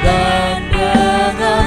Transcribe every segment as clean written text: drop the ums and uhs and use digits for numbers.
dan dengan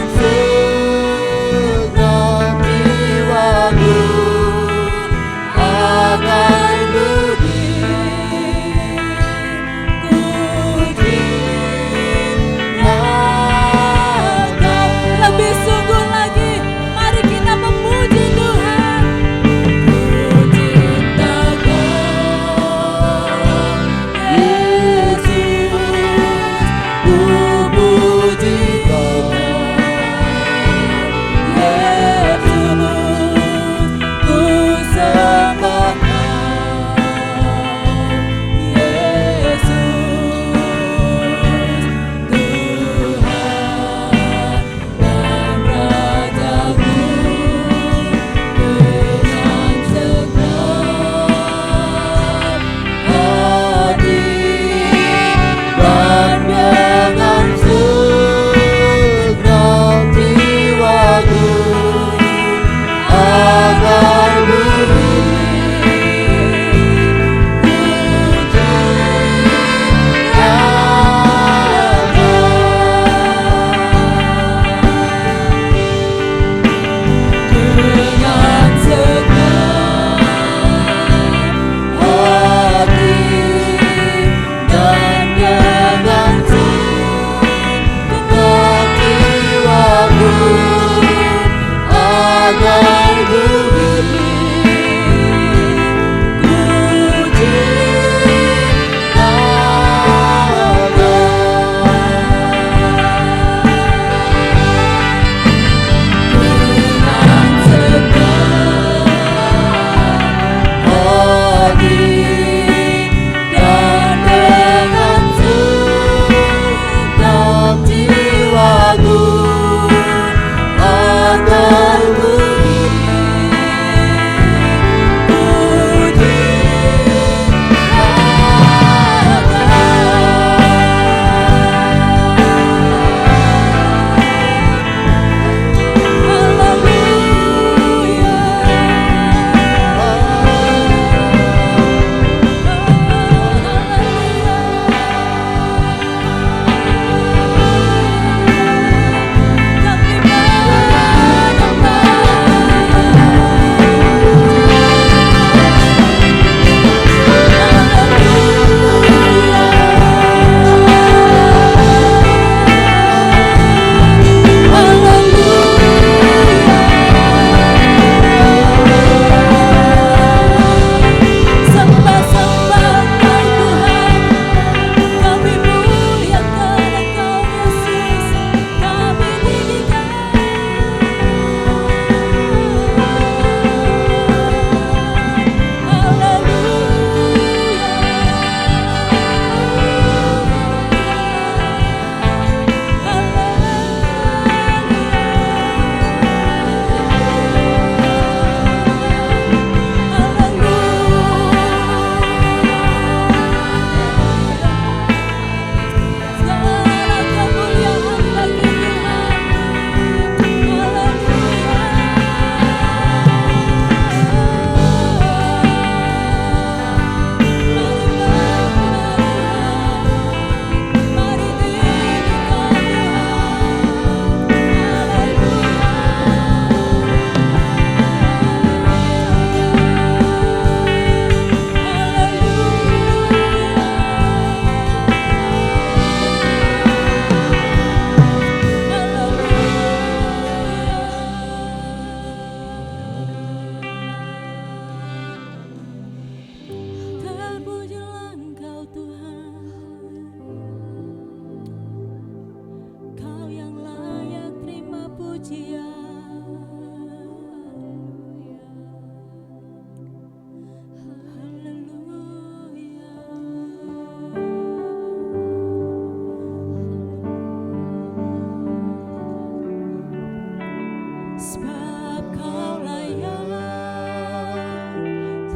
sebab Kau layak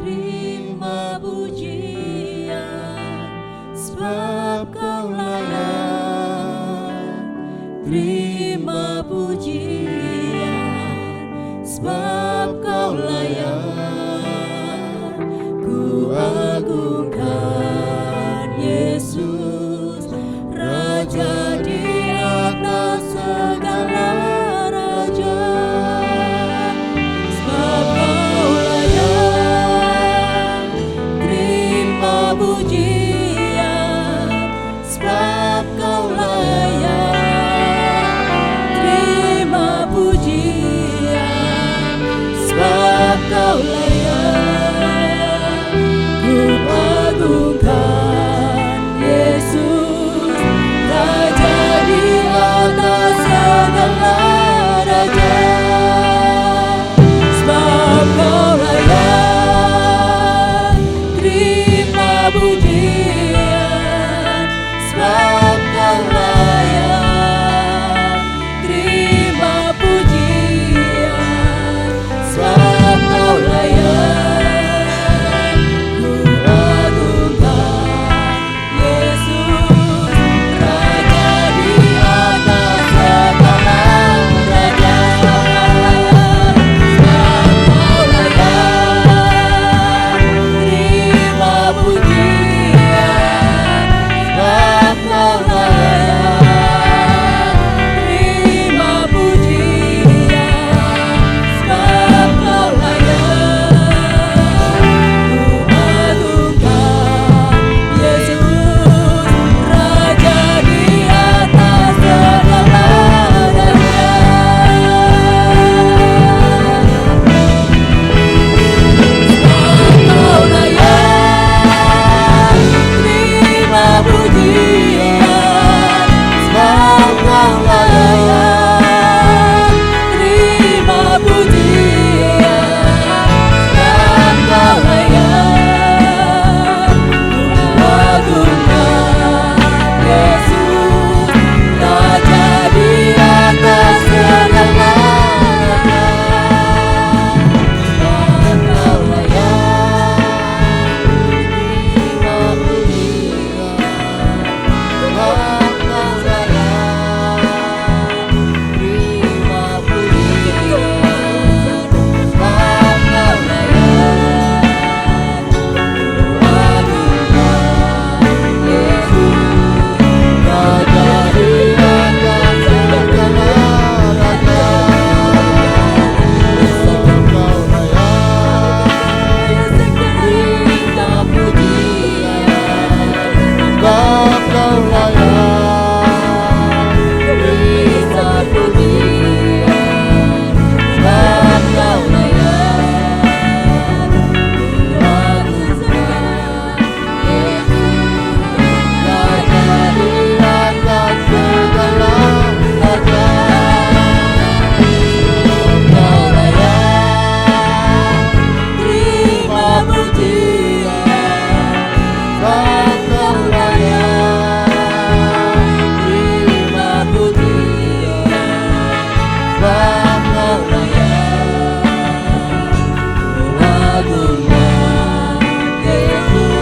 terima pujian, sebab Kau layak terima pujian, sebab Kau layak ku agungkan Yesus, Raja di atas segala raja. Sebab Kau layak terima pujian, sebab Kau layak terima pujian, sebab Kau layak ku agungkan Yesus, Raja di atas segala raja. Sebab Kau layak terima pujian, sebab Kau layak terima pujian, sebab Kau layak ku agungkan Yesus, Raja di atas segala raja. Sebab Kau layak terima pujian, sebab Kau layak terima pujian, sebab Kau layak ku agungkan Yesus, Raja di atas segala raja. Sebab Kau layak terima pujian, sebab Kau layak terima pujian, sebab Kau layak ku agungkan Yesus, Raja di atas segala raja. Sebab Kau layak terima pujian, sebab Kau layak terima pujian, sebab Kau layak ku agungkan Yesus, Raja di atas segala raja. Sebab Kau layak terima pujian, sebab Kau layak terima pujian, sebab Kau layak ku agungkan Yesus, Raja di atas segala raja. Sebab Kau layak terima pujian, sebab Kau layak terima pujian, sebab Kau layak ku agungkan Yesus,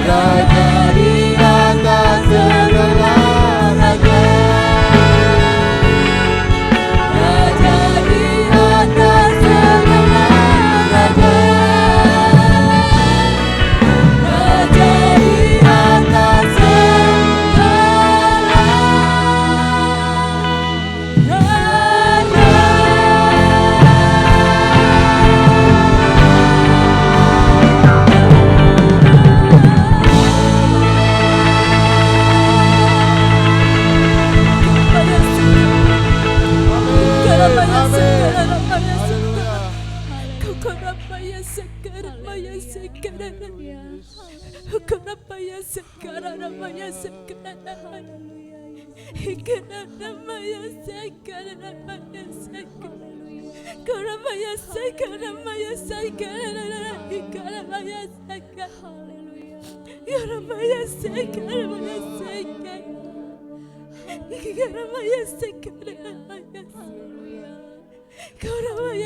Raja di atas segala raja. Raja di atas segala raja. Raja di atas segala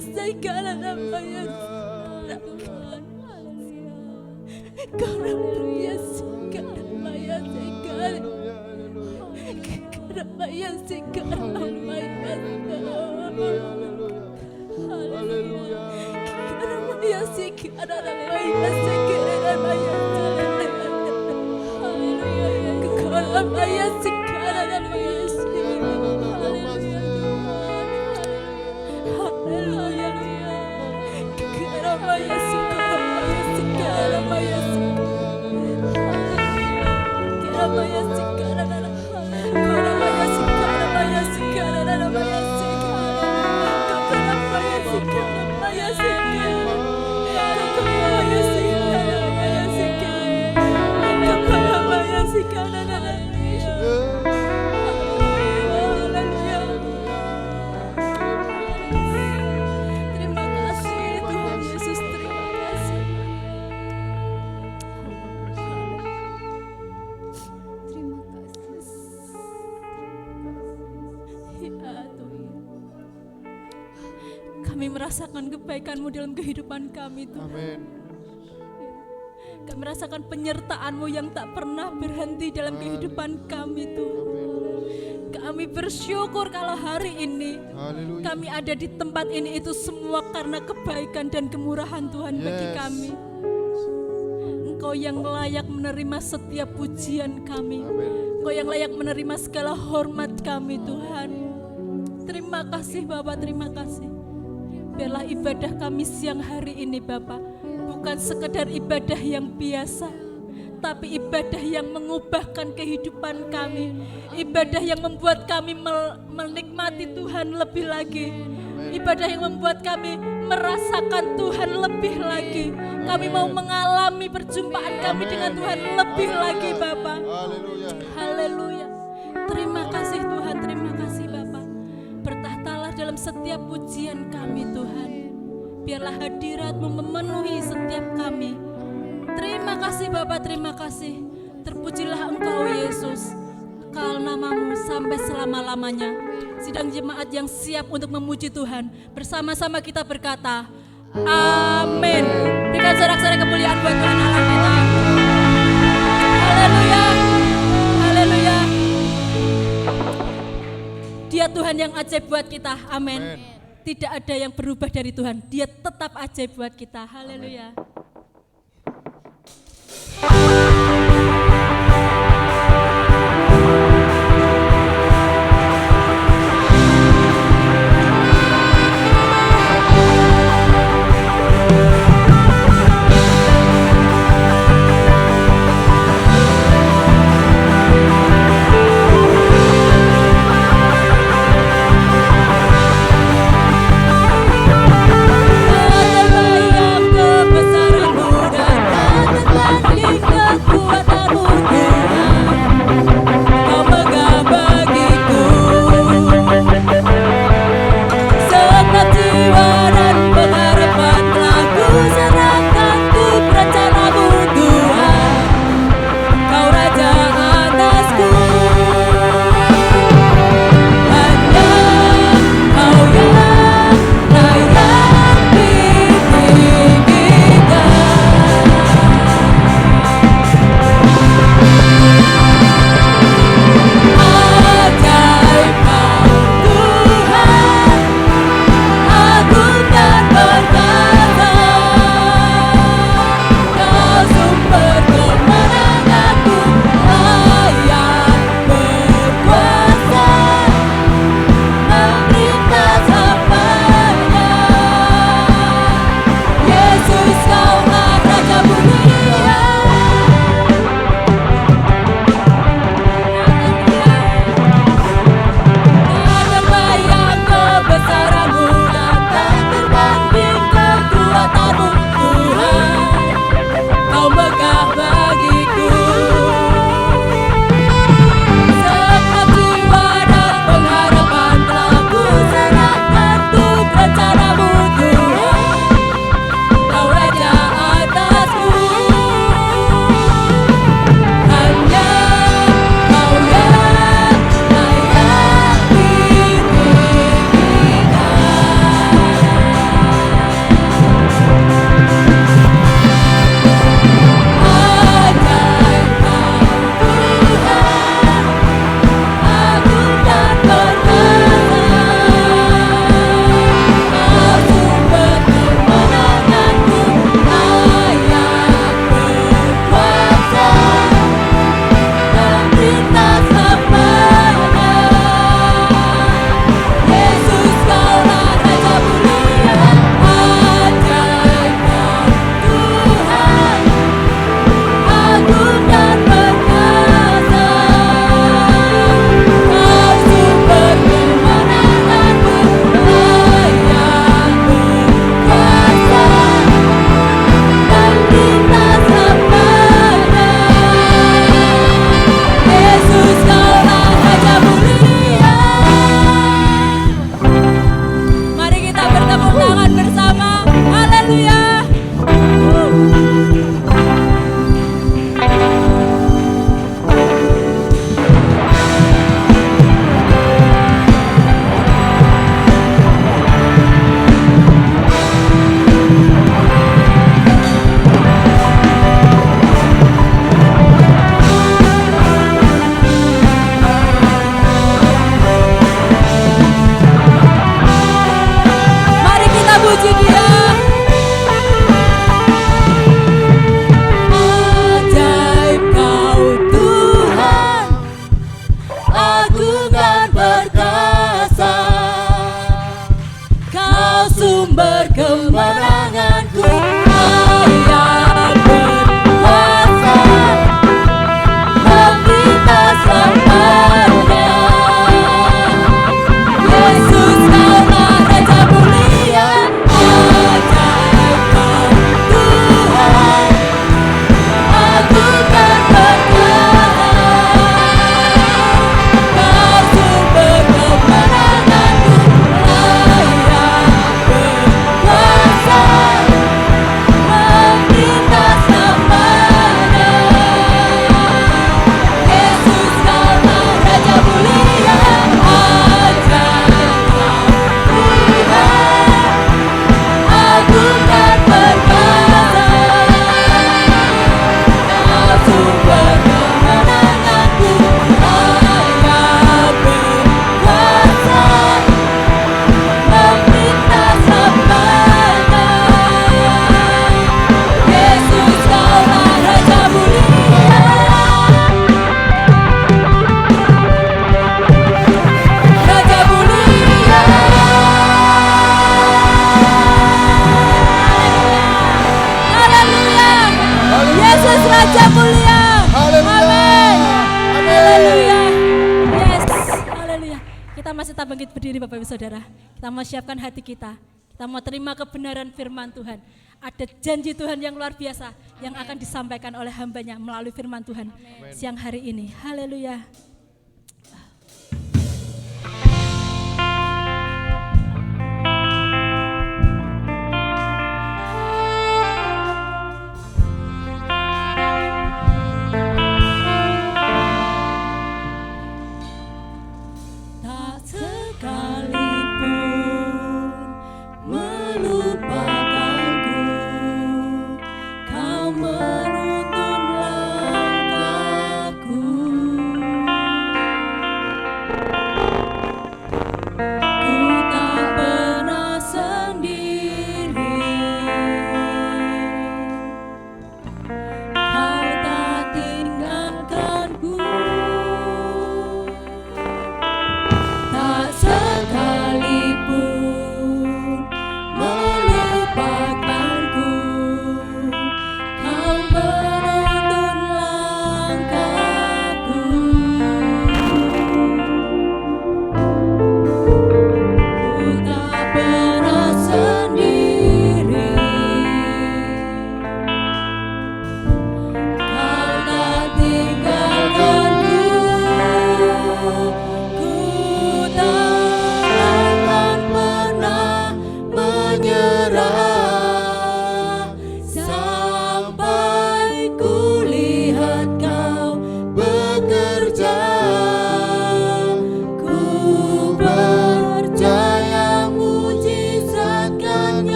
segala namanya Tuhan. Karena segala namanya segala namanya segala namanya Haleluya. namanya segala namanya segala namanya namanya segala namanya Terima kasih Tuhan Yesus, terima kasih. Terima kasih. Ya Tuhan, kami merasakan kebaikan-Mu dalam kehidupan kami Tuhan. Amin. Kami merasakan penyertaan-Mu yang tak pernah berhenti dalam kehidupan kami Tuhan. Kami bersyukur kalau hari ini Haleluya. kami ada di tempat ini itu semua karena kebaikan dan kemurahan Tuhan bagi Yes. kami. Engkau yang layak menerima setiap pujian kami. Amin. Engkau yang layak menerima segala hormat kami Tuhan. Terima kasih Bapa, terima kasih. Biarlah ibadah kami siang hari ini Bapa bukan sekedar ibadah yang biasa, tapi ibadah yang mengubahkan kehidupan kami, ibadah yang membuat kami menikmati Tuhan lebih lagi, ibadah yang membuat kami merasakan Tuhan lebih lagi. Kami mau mengalami perjumpaan kami dengan Tuhan lebih lagi Bapa. Haleluya. Haleluya. Terima kasih Tuhan, terima kasih Bapa. Bertahtalah dalam setiap pujian kami Tuhan. Biarlah hadirat-Mu memenuhi setiap kami. Terima kasih Bapa, terima kasih. Terpujilah Engkau Yesus. Kekal nama-Mu sampai selama-lamanya. Sidang jemaat yang siap untuk memuji Tuhan, bersama-sama kita berkata, amin. Berikan sorak-sorai kemuliaan buat Tuhan Allah kita. Haleluya. Haleluya. Dia Tuhan yang ajaib buat kita. Amin. Amin. Tidak ada yang berubah dari Tuhan. Dia tetap ajaib buat kita. Haleluya. Terbayang kebesaran berkemenanganku. Ayah berkuasa meminta selamanya. Yesus kaulah Raja mulia, ajaib Tuhan, aku kan berkata, kau sumber kemenanganku. Ayah berkuasa meminta selamanya. Yesus kaulah Raja mulia, ajaib Tuhan, aku kan berkata, kau sumber kemenanganku. Ayah berkuasa meminta selamanya. Yesus kaulah Raja mulia, Raja mulia. Haleluya. Yesus Raja mulia. Haleluya. Amin. Haleluya. Yes. Haleluya. Kita masih tak bangkit berdiri Bapak Ibu Saudara. Kita mau siapkan hati kita. Kita mau terima kebenaran firman Tuhan. Ada janji Tuhan yang luar biasa yang akan disampaikan oleh hambanya melalui firman Tuhan siang hari ini. Haleluya. Tak sekalipun melupakanku, kau menuntun langkahku.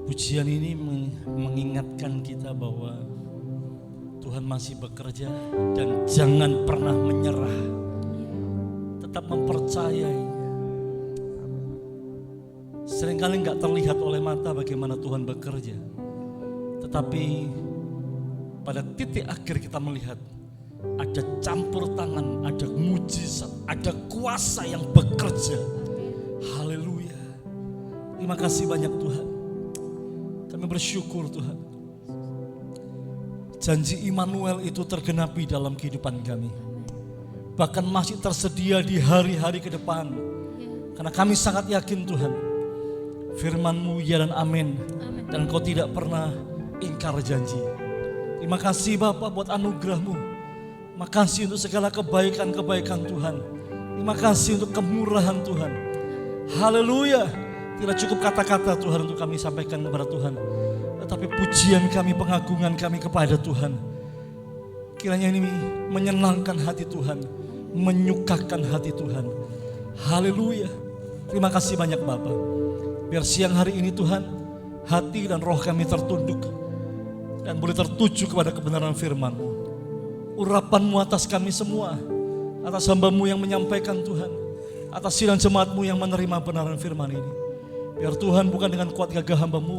Pujian ini mengingatkan kita bahwa Tuhan masih bekerja dan jangan pernah menyerah. Tetap mempercayai. Seringkali nggak terlihat oleh mata bagaimana Tuhan bekerja. Tetapi pada titik akhir kita melihat ada campur tangan, ada mujizat, ada kuasa yang bekerja. Haleluya. Terima kasih banyak Tuhan. Kami bersyukur Tuhan. Janji Immanuel itu tergenapi dalam kehidupan kami. Bahkan masih tersedia di hari-hari ke depan. Karena kami sangat yakin Tuhan, firman-Mu ya dan amin. Dan Kau tidak pernah ingkar janji. Terima kasih Bapa buat anugerah-Mu. Makasih untuk segala kebaikan-kebaikan Tuhan. Terima kasih untuk kemurahan Tuhan. Haleluya. Tidak cukup kata-kata Tuhan untuk kami sampaikan kepada Tuhan, tetapi pujian kami, pengagungan kami kepada Tuhan. Kiranya ini menyenangkan hati Tuhan, menyukakan hati Tuhan. Haleluya. Terima kasih banyak Bapa. Biar siang hari ini Tuhan, hati dan roh kami tertunduk dan boleh tertuju kepada kebenaran firman-Mu. Urapan-Mu atas kami semua, atas hamba-Mu yang menyampaikan Tuhan, atas sidang jemaat-Mu yang menerima kebenaran firman ini. Biar Tuhan bukan dengan kuat gagah hamba-Mu,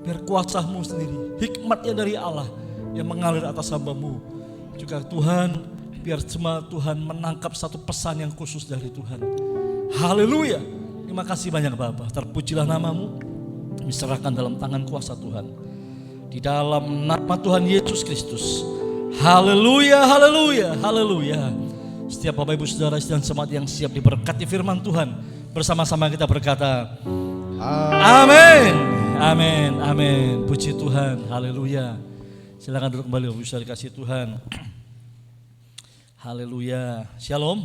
biar kuasa-Mu sendiri, hikmatnya dari Allah yang mengalir atas hamba-Mu. Juga Tuhan, biar semua Tuhan menangkap satu pesan yang khusus dari Tuhan. Haleluya. Terima kasih banyak Bapa. Terpujilah nama-Mu, kami serahkan dalam tangan kuasa Tuhan. Di dalam nama Tuhan Yesus Kristus. Haleluya, haleluya, haleluya. Setiap Bapak Ibu Saudara dan jemaat yang siap diberkati firman Tuhan, bersama-sama kita berkata, amin, amin, amin. Puji Tuhan, haleluya. Silakan duduk kembali, Bapak Ibu Saudara dikasih Tuhan. Haleluya, shalom,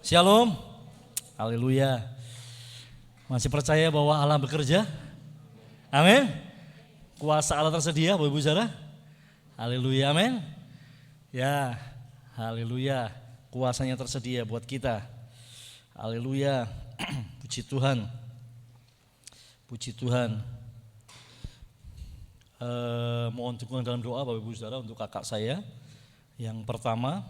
shalom, haleluya. Masih percaya bahwa Allah bekerja? Amin. Kuasa Allah tersedia, Bapak Ibu Saudara. Haleluya, amin. Ya, haleluya. Kuasanya tersedia buat kita. Haleluya. Puji Tuhan. Puji Tuhan. Mohon dukungan dalam doa Bapak Ibu Saudara untuk kakak saya. Yang pertama,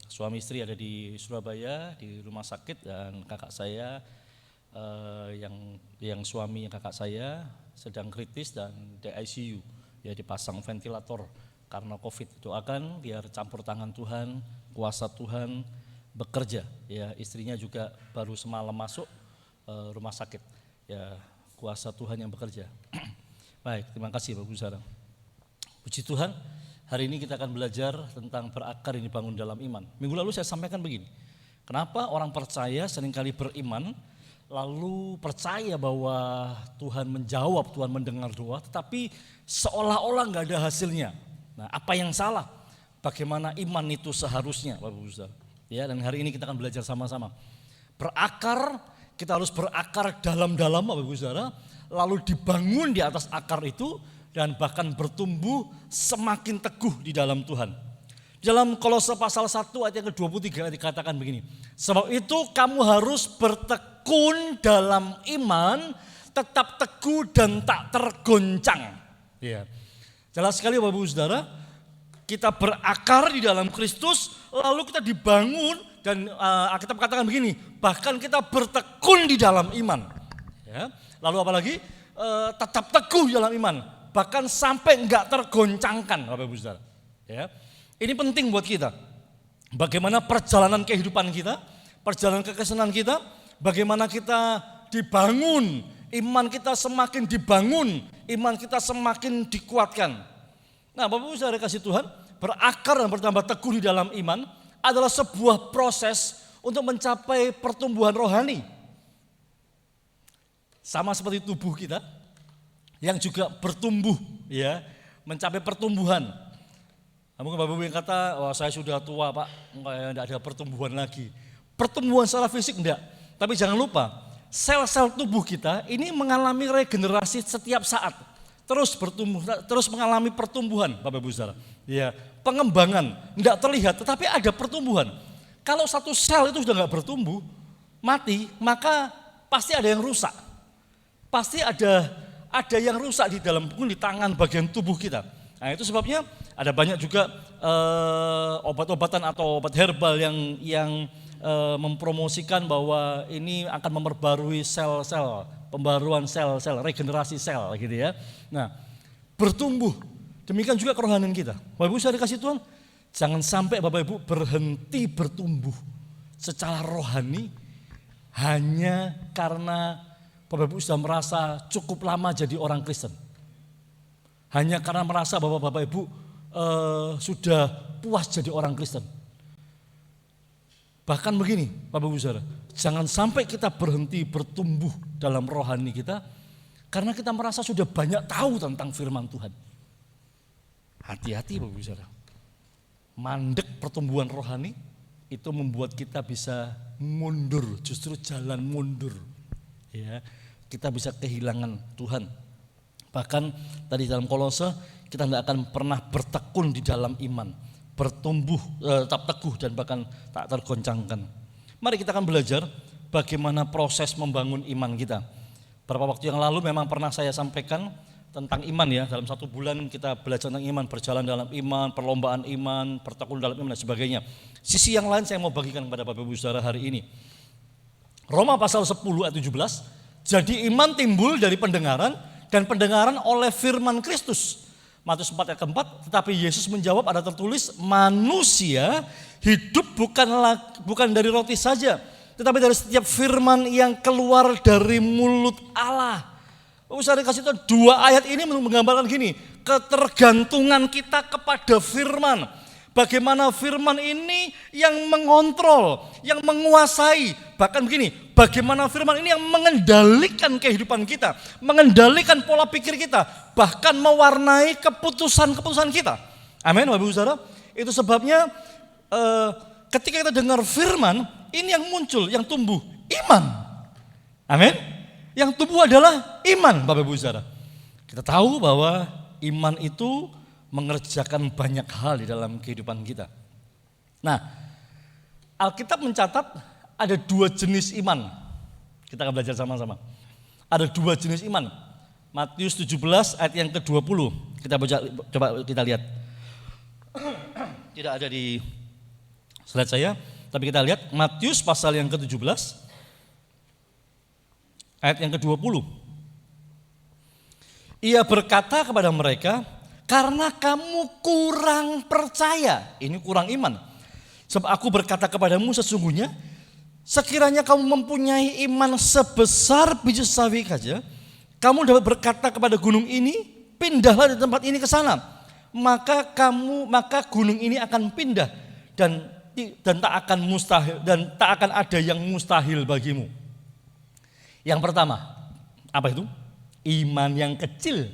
suami istri ada di Surabaya di rumah sakit, dan kakak saya yang suami kakak saya sedang kritis dan di ICU, ya dipasang ventilator karena COVID. Doakan biar campur tangan Tuhan, kuasa Tuhan bekerja. Ya, istrinya juga baru semalam masuk rumah sakit. Ya, kuasa Tuhan yang bekerja. Baik, terima kasih Bapak Ibu Saudara. Puji Tuhan, hari ini kita akan belajar tentang berakar yang dibangun dalam iman. Minggu lalu saya sampaikan begini, kenapa orang percaya seringkali beriman, lalu percaya bahwa Tuhan menjawab, Tuhan mendengar doa, tetapi seolah-olah gak ada hasilnya. Nah, apa yang salah? Bagaimana iman itu seharusnya, Bapak Ibu Saudara? Ya, dan hari ini kita akan belajar sama-sama. Berakar, kita harus berakar dalam-dalam, Bapak Ibu Saudara, lalu dibangun di atas akar itu dan bahkan bertumbuh semakin teguh di dalam Tuhan. Dalam Kolose pasal 1 ayat yang ke-23 dikatakan begini, sebab itu kamu harus bertekun dalam iman, tetap teguh dan tak tergoncang. Ya. Jelas sekali Bapak Ibu Saudara, kita berakar di dalam Kristus, lalu kita dibangun dan Alkitab katakan begini, bahkan kita bertekun di dalam iman. Ya. Lalu apalagi tetap teguh dalam iman, bahkan sampai enggak tergoncangkan Bapak Ibu Saudara. Ya. Ini penting buat kita. Bagaimana perjalanan kehidupan kita, perjalanan kekristenan kita, bagaimana kita dibangun, iman kita semakin dibangun, iman kita semakin dikuatkan. Nah, Bapak Ibu Saudara kasih Tuhan, berakar dan bertambah teguh di dalam iman adalah sebuah proses untuk mencapai pertumbuhan rohani. Sama seperti tubuh kita yang juga bertumbuh, ya, mencapai pertumbuhan. Mungkin Bapak Ibu yang kata, wah saya sudah tua Pak, enggak ada pertumbuhan lagi. Pertumbuhan secara fisik enggak, tapi jangan lupa sel-sel tubuh kita ini mengalami regenerasi setiap saat. Terus bertumbuh, terus mengalami pertumbuhan Bapak Ibu Saudara. Ya, pengembangan enggak terlihat tetapi ada pertumbuhan. Kalau satu sel itu sudah enggak bertumbuh, mati, maka pasti ada yang rusak. pasti ada yang rusak di dalam, mungkin di tangan bagian tubuh kita. Nah, itu sebabnya ada banyak juga obat-obatan atau obat herbal yang mempromosikan bahwa ini akan memperbarui sel-sel, pembaruan sel-sel, regenerasi sel gitu ya. Nah, bertumbuh. Demikian juga kerohanian kita. Bapak Ibu saya dikasih Tuhan, jangan sampai Bapak Ibu berhenti bertumbuh secara rohani hanya karena Bapak Ibu sudah merasa cukup lama jadi orang Kristen. Hanya karena merasa bahwa Bapak Ibu sudah puas jadi orang Kristen. Bahkan begini Bapak Ibu Saudara, jangan sampai kita berhenti bertumbuh dalam rohani kita karena kita merasa sudah banyak tahu tentang firman Tuhan. Hati-hati Bapak Ibu Saudara. Mandek pertumbuhan rohani itu membuat kita bisa mundur, justru jalan mundur. Ya, kita bisa kehilangan Tuhan. Bahkan tadi dalam Kolose kita tidak akan pernah bertekun di dalam iman, bertumbuh tetap teguh dan bahkan tak tergoncangkan. Mari kita akan belajar bagaimana proses membangun iman kita. Beberapa waktu yang lalu memang pernah saya sampaikan tentang iman ya, dalam 1 bulan kita belajar tentang iman, berjalan dalam iman, perlombaan iman, bertekun dalam iman dan sebagainya. Sisi yang lain saya mau bagikan kepada Bapak Ibu Saudara hari ini. Roma pasal 10 ayat 17, jadi iman timbul dari pendengaran dan pendengaran oleh firman Kristus. Matius 4 ayat keempat, tetapi Yesus menjawab ada tertulis manusia hidup bukan dari roti saja, tetapi dari setiap firman yang keluar dari mulut Allah. Saya dikasih tahu 2 ayat ini menggambarkan gini, ketergantungan kita kepada firman. Bagaimana firman ini yang mengontrol, yang menguasai, bahkan begini, bagaimana firman ini yang mengendalikan kehidupan kita, mengendalikan pola pikir kita, bahkan mewarnai keputusan-keputusan kita. Amin Bapak Ibu Saudara. Itu sebabnya ketika kita dengar firman, ini yang muncul, yang tumbuh, iman. Amin. Yang tumbuh adalah iman Bapak Ibu Saudara. Kita tahu bahwa iman itu mengerjakan banyak hal di dalam kehidupan kita. Nah, Alkitab mencatat ada 2 jenis iman. Kita akan belajar sama-sama. Ada 2 jenis iman. Matius 17 ayat yang ke-20. Kita coba kita lihat. Tidak ada di slide saya, tapi kita lihat Matius pasal yang ke-17 ayat yang ke-20. Ia berkata kepada mereka, karena kamu kurang percaya, ini kurang iman. Sebab aku berkata kepadamu sesungguhnya, sekiranya kamu mempunyai iman sebesar biji sawi saja, kamu dapat berkata kepada gunung ini, pindahlah dari tempat ini ke sana. Maka gunung ini akan pindah dan tak akan ada yang mustahil bagimu. Yang pertama, apa itu? Iman yang kecil.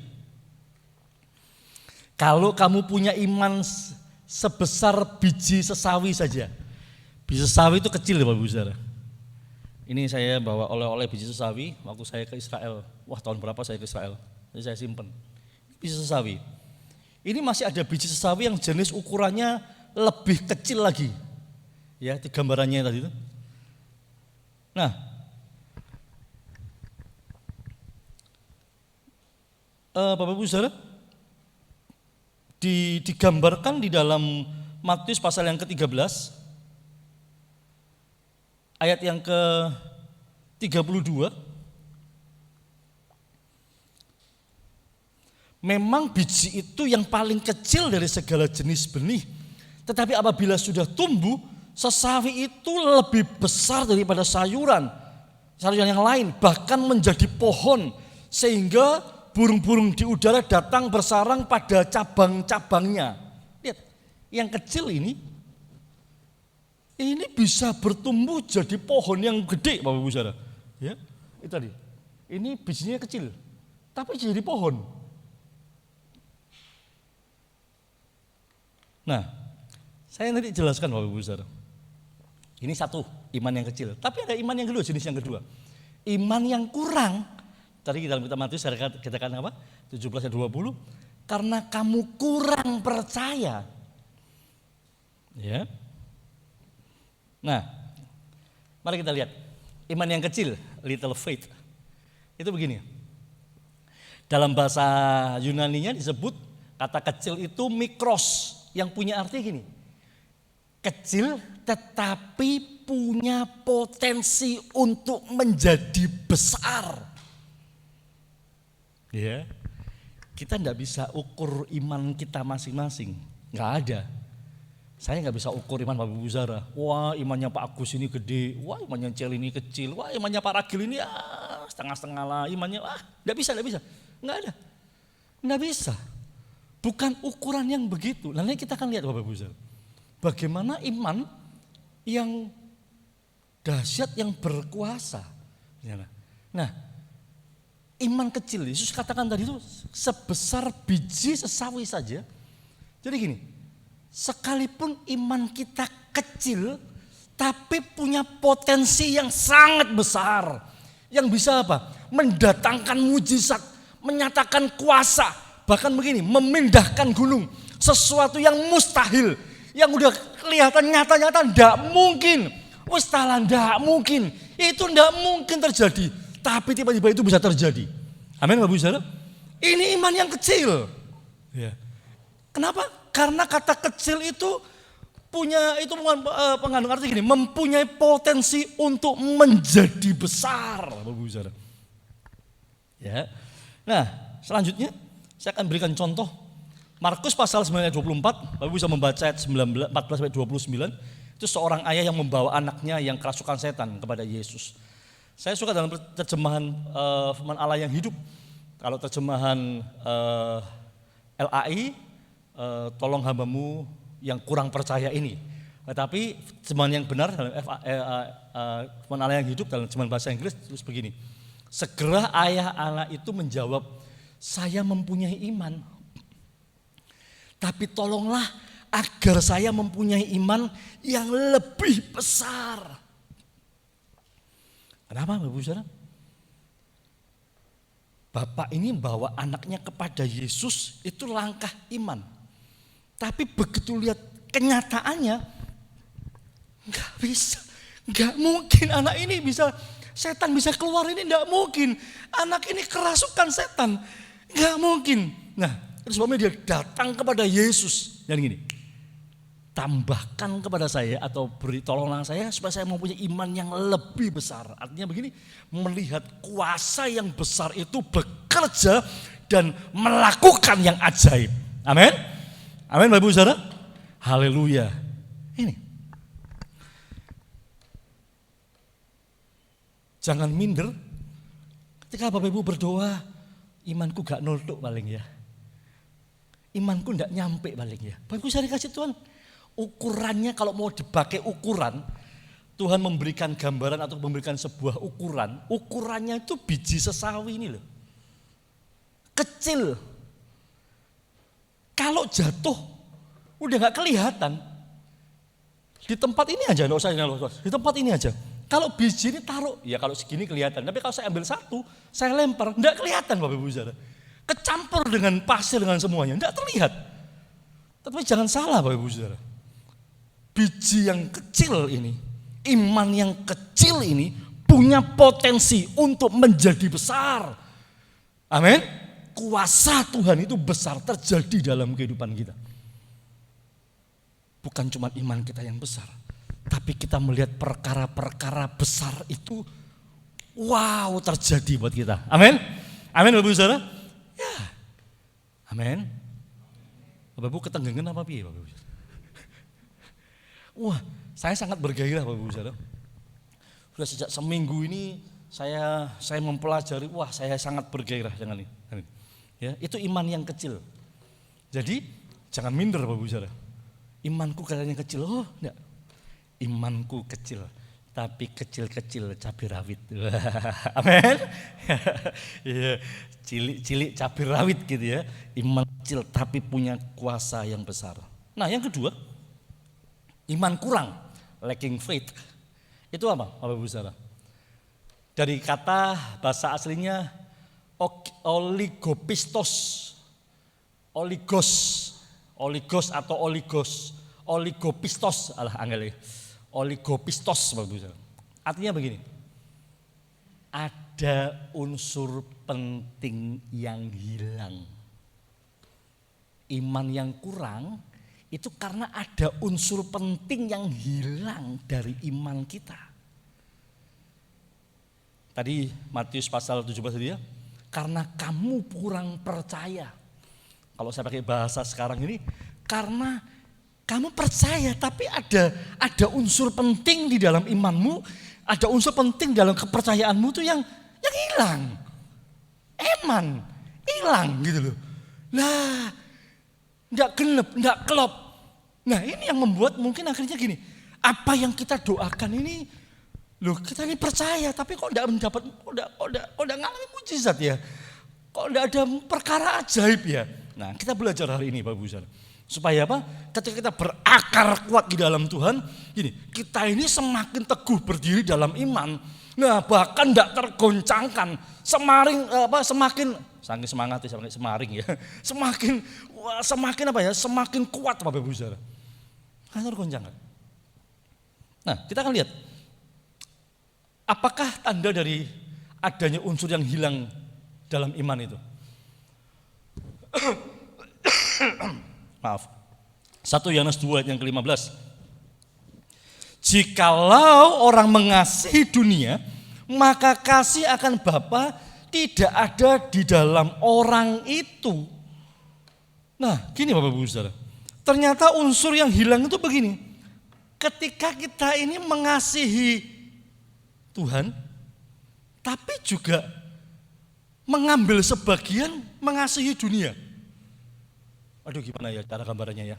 Kalau kamu punya iman sebesar biji sesawi saja. Biji sesawi itu kecil Bapak Ibu Saudara. Ini saya bawa oleh-oleh biji sesawi waktu saya ke Israel. Wah, tahun berapa saya ke Israel? Jadi saya simpen. Biji sesawi. Ini masih ada biji sesawi yang jenis ukurannya lebih kecil lagi. Ya, di gambarannya tadi itu. Nah, Bapak Ibu Saudara, digambarkan di dalam Matius pasal yang ke-13 ayat yang ke-32. Memang biji itu yang paling kecil dari segala jenis benih, tetapi apabila sudah tumbuh, sesawi itu lebih besar daripada sayuran yang lain, bahkan menjadi pohon, sehingga burung-burung di udara datang bersarang pada cabang-cabangnya. Lihat, yang kecil ini bisa bertumbuh jadi pohon yang gede Bapak Ibu Saudara. Ya, itu tadi. Ini bijinya kecil, tapi jadi pohon. Nah, saya nanti jelaskan Bapak Ibu Saudara. Ini satu, iman yang kecil. Tapi ada iman yang kedua, jenis yang kedua. Iman yang kurang. Tadi dalam kitab Matius kita katakan apa? 17 ayat 20. Karena kamu kurang percaya. Ya. Nah, mari kita lihat. Iman yang kecil, little faith. Itu begini. Dalam bahasa Yunaninya disebut kata kecil itu mikros, yang punya arti gini. Kecil tetapi punya potensi untuk menjadi besar. Ya. Kita enggak bisa ukur iman kita masing-masing. Enggak ada. Saya nggak bisa ukur iman Bapak Ibu Saudara. Wah, imannya Pak Agus ini gede. Wah, imannya Cel ini kecil. Wah, imannya Pak Ragil ini setengah-setengah lah. Imannya nggak bisa. Nggak ada. Nggak bisa. Bukan ukuran yang begitu. Nanti kita akan lihat Bapak Ibu Saudara. Bagaimana iman yang dahsyat, yang berkuasa. Nah, iman kecil, Yesus katakan tadi itu sebesar biji sesawi saja. Jadi gini, sekalipun iman kita kecil, tapi punya potensi yang sangat besar. Yang bisa apa? Mendatangkan mujizat, menyatakan kuasa. Bahkan begini, memindahkan gunung. Sesuatu yang mustahil, yang udah kelihatan nyata-nyata enggak mungkin. Wes talah enggak mungkin. Itu enggak mungkin terjadi. Tapi tiba-tiba itu bisa terjadi. Amin Bapak Ibu Saudara. Ini iman yang kecil. Ya. Kenapa? Karena kata kecil itu mengandung arti gini, mempunyai potensi untuk menjadi besar, Bapak Ibu Saudara. Ya. Nah, selanjutnya saya akan berikan contoh Markus pasal 9 ayat 24, Bapak Ibu bisa membaca ayat 14 ayat 29. Itu seorang ayah yang membawa anaknya yang kerasukan setan kepada Yesus. Saya suka dalam terjemahan firman Allah yang hidup. Kalau terjemahan LAI, tolong hambamu yang kurang percaya ini. Tetapi terjemahan yang benar dalam firman Allah yang hidup dalam terjemahan bahasa Inggris terus begini. Segera ayah anak itu menjawab, saya mempunyai iman. Tapi tolonglah agar saya mempunyai iman yang lebih besar. Kenapa Bapak Ibu Saudara? Bapak ini membawa anaknya kepada Yesus, itu langkah iman. Tapi begitu lihat kenyataannya, nggak bisa, nggak mungkin anak ini bisa, setan bisa keluar ini nggak mungkin. Anak ini kerasukan setan, nggak mungkin. Nah, terus sebabnya dia datang kepada Yesus dan gini, tambahkan kepada saya atau beri tolonglah saya supaya saya mempunyai iman yang lebih besar. Artinya begini, melihat kuasa yang besar itu bekerja dan melakukan yang ajaib. Amin. Amin Bapak Ibu Saudara. Haleluya. Ini. Jangan minder ketika Bapak Ibu berdoa, imanku gak noltuk paling ya. Imanku gak nyampe paling ya. Bapak Ibu saya dikasih Tuhan. Ukurannya kalau mau dipakai ukuran, Tuhan memberikan gambaran atau memberikan sebuah ukuran. Ukurannya itu biji sesawi ini loh. Kecil. Kalau jatuh udah gak kelihatan. Di tempat ini aja, enggak usah di tempat ini aja. Kalau biji ini taruh, ya kalau segini kelihatan. Tapi kalau saya ambil satu, saya lempar, enggak kelihatan Bapak Ibu Saudara. Kecampur dengan pasir dengan semuanya, enggak terlihat. Tapi jangan salah Bapak Ibu Saudara. Biji yang kecil ini, iman yang kecil ini punya potensi untuk menjadi besar. Amin. Kuasa Tuhan itu besar terjadi dalam kehidupan kita. Bukan cuma iman kita yang besar, tapi kita melihat perkara-perkara besar itu wow terjadi buat kita. Amin. Amin Bapak Ibu Saudara. Ya. Amin. Bapak Ibu ketenggengan apa piye Bapak Ibu? Wah, saya sangat bergairah Bapak Ibu Saudara. Sudah sejak seminggu ini saya mempelajari, wah saya sangat bergairah dengan ini. Ya, itu iman yang kecil. Jadi jangan minder Bapak Ibu Saudara. Imanku kayaknya kecil, oh enggak. Imanku kecil, tapi kecil-kecil cabai rawit. Amin. Ya, cilik-cilik cabai rawit gitu ya. Iman kecil tapi punya kuasa yang besar. Nah yang kedua, iman kurang, lacking faith. Itu apa Bapak Ibu Saudara? Dari kata bahasa aslinya oligopistos, oligos atau oligopistos, oligopistos Bapak Ibu Saudara. Artinya begini, ada unsur penting yang hilang. Iman yang kurang itu karena ada unsur penting yang hilang dari iman kita. Tadi Matius pasal 17 tadi ya, karena kamu kurang percaya. Kalau saya pakai bahasa sekarang ini, karena kamu percaya tapi ada unsur penting di dalam imanmu, ada unsur penting dalam kepercayaanmu tuh yang hilang. Eman, hilang gitu loh. Lah, enggak genep, enggak klop. Nah, ini yang membuat mungkin akhirnya gini, apa yang kita doakan ini, loh kita ini percaya tapi kok enggak mendapat, kok enggak ngalami mujizat ya. Kok enggak ada perkara ajaib ya. Nah, kita belajar hari ini Bapak Ibu Saudara. Supaya apa? Ketika kita berakar kuat di dalam Tuhan, gini, kita ini semakin teguh berdiri dalam iman. Nah, bahkan tidak tergoncangkan, semakin saking semangat ya, semakin semakin kuat Bapak Ibu Saudara. Kan tergoncangkan. Nah, kita akan lihat apakah tanda dari adanya unsur yang hilang dalam iman itu. Maaf. 1 Yohanes 2 ayat yang ke-15. Jikalau orang mengasihi dunia, maka kasih akan Bapa tidak ada di dalam orang itu. Nah, gini Bapak Ibu Saudara. Ternyata unsur yang hilang itu begini. Ketika kita ini mengasihi Tuhan, tapi juga mengambil sebagian mengasihi dunia. Aduh, gimana ya cara gambarannya ya?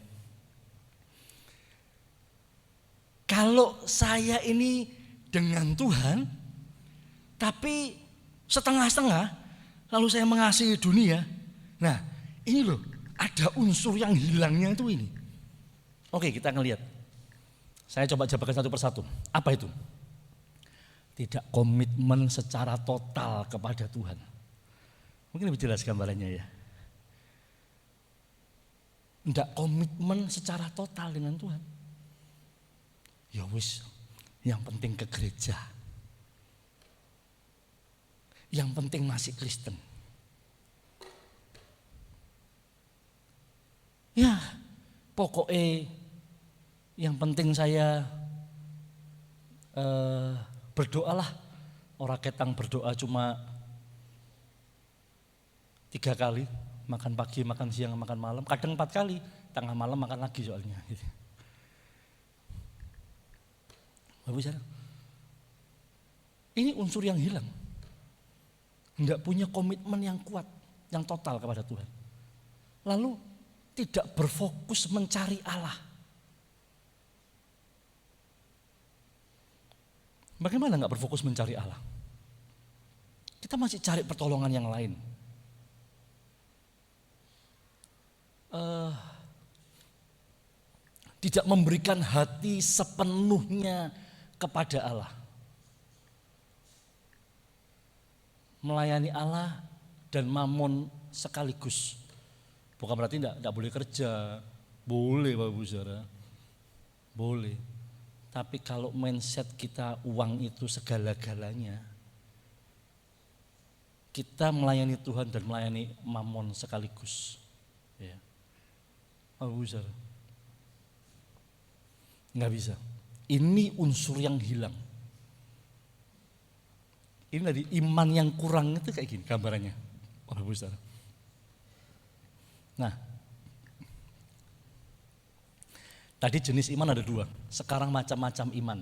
Kalau saya ini dengan Tuhan, tapi setengah-setengah, lalu saya mengasihi dunia. Nah, ini loh, ada unsur yang hilangnya itu ini. Oke, kita akan lihat. Saya coba jabarkan satu persatu. Apa itu? Tidak komitmen secara total kepada Tuhan. Mungkin lebih jelas gambarannya ya. Tidak komitmen secara total dengan Tuhan. Ya wis, yang penting ke gereja. Yang penting masih Kristen. Ya, pokoknya yang penting saya berdoalah. Orang ketang berdoa cuma 3 kali. Makan pagi, makan siang, makan malam, kadang 4 kali, tengah malam makan lagi soalnya. Bapak, ini unsur yang hilang. Enggak punya komitmen yang kuat, yang total kepada Tuhan. Lalu tidak berfokus mencari Allah. Bagaimana enggak berfokus mencari Allah? Kita masih cari pertolongan yang lain. Tidak memberikan hati sepenuhnya kepada Allah. Melayani Allah dan mamon sekaligus. Bukan berarti tidak boleh kerja. Boleh Bapak Ibu Saudara. Boleh. Tapi kalau mindset kita uang itu segala-galanya, kita melayani Tuhan dan melayani mamon sekaligus. Ya. Bapak Ibu Saudara. Enggak bisa. Ini unsur yang hilang. Ini dari iman yang kurang itu kayak gini gambarannya. Bapak Ibu Saudara. Nah, tadi jenis iman ada 2. Sekarang macam-macam iman.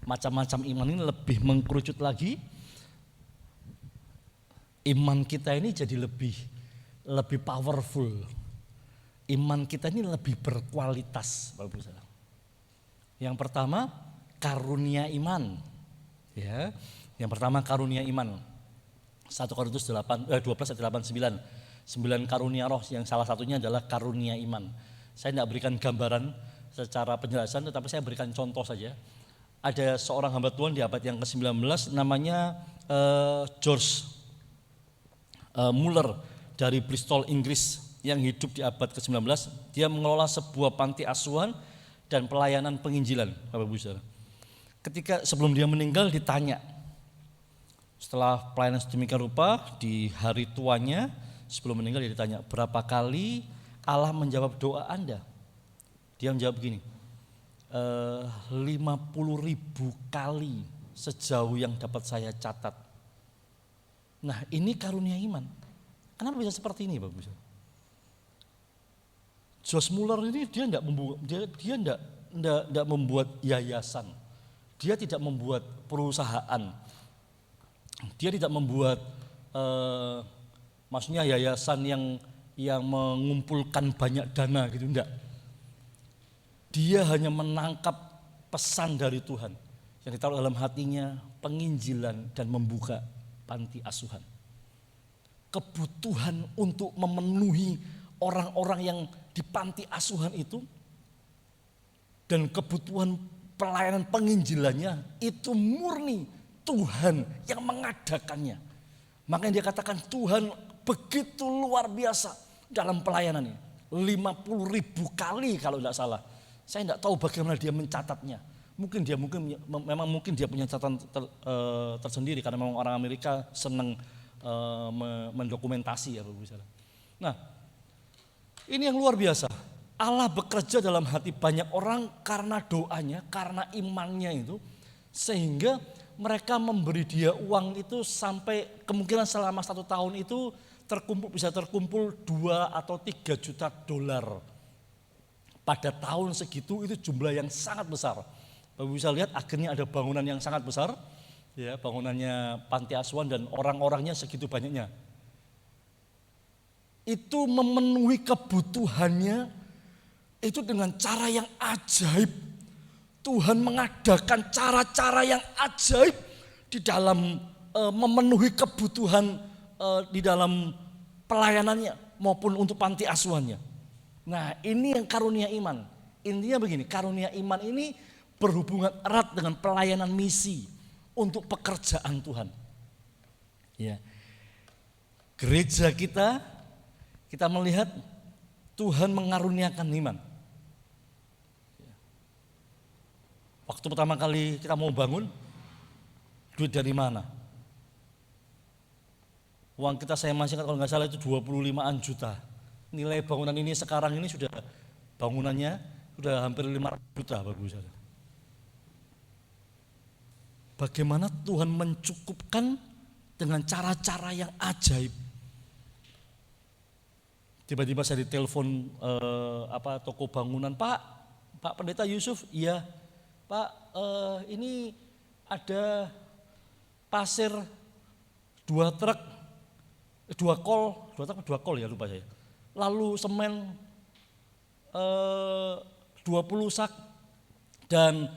Macam-macam iman ini lebih mengkerucut lagi. Iman kita ini jadi lebih powerful. Iman kita ini lebih berkualitas, Bapak Ibu Saudara. Yang pertama, karunia iman. Ya. Yang pertama karunia iman. 1 Korintus 12 ayat 89. 9 karunia roh, yang salah satunya adalah karunia iman. Saya tidak berikan gambaran secara penjelasan, tetapi saya berikan contoh saja. Ada seorang hamba Tuhan di abad yang ke-19 namanya George Muller dari Bristol, Inggris, yang hidup di abad ke-19. Dia mengelola sebuah panti asuhan dan pelayanan penginjilan, Bapak Ibu Saudara. Ketika sebelum dia meninggal ditanya, Setelah pelayanan sedemikian rupa, di hari tuanya sebelum meninggal dia ditanya, berapa kali Allah menjawab doa Anda? Dia menjawab begini, 50.000 kali sejauh yang dapat saya catat. Nah, ini karunia iman. Kenapa bisa seperti ini, Bapak Ibu? Josh Muller ini dia tidak membuat yayasan, dia tidak membuat perusahaan, dia tidak membuat maksudnya yayasan yang mengumpulkan banyak dana gitu, enggak. Dia hanya menangkap pesan dari Tuhan yang ditaruh dalam hatinya, penginjilan dan membuka panti asuhan. Kebutuhan untuk memenuhi orang-orang yang di panti asuhan itu dan kebutuhan pelayanan penginjilannya itu murni Tuhan yang mengadakannya. Makanya dia katakan Tuhan begitu luar biasa dalam pelayanannya. 50.000 kali kalau tidak salah. Saya tidak tahu bagaimana dia mencatatnya. Mungkin dia punya catatan tersendiri karena memang orang Amerika senang mendokumentasi ya Bapak Ibu. Nah, ini yang luar biasa. Allah bekerja dalam hati banyak orang karena doanya, karena imannya itu, sehingga mereka memberi dia uang itu sampai kemungkinan selama 1 tahun itu bisa terkumpul 2 atau 3 juta dolar. Pada tahun segitu itu jumlah yang sangat besar. Bapak bisa lihat akhirnya ada bangunan yang sangat besar, ya, bangunannya panti asuhan dan orang-orangnya segitu banyaknya. Itu memenuhi kebutuhannya itu dengan cara yang ajaib. Tuhan mengadakan cara-cara yang ajaib di dalam memenuhi kebutuhan di dalam pelayanannya maupun untuk panti asuhannya. Nah, ini yang karunia iman. Intinya begini, karunia iman ini berhubungan erat dengan pelayanan misi untuk pekerjaan Tuhan. Ya. Gereja kita melihat Tuhan mengaruniakan iman. Waktu pertama kali kita mau bangun, duit dari mana? Uang kita saya masih ingat kalau nggak salah itu 25-an juta. Nilai bangunan ini sekarang ini sudah bangunannya sudah hampir 500 juta Bapak Ibu Saudara. Bagaimana Tuhan mencukupkan dengan cara-cara yang ajaib. Tiba-tiba saya ditelepon toko bangunan, Pak Pendeta Yusuf, iya. Pak, ini ada pasir 2 kol ya lupa saya. Lalu semen 20 sak dan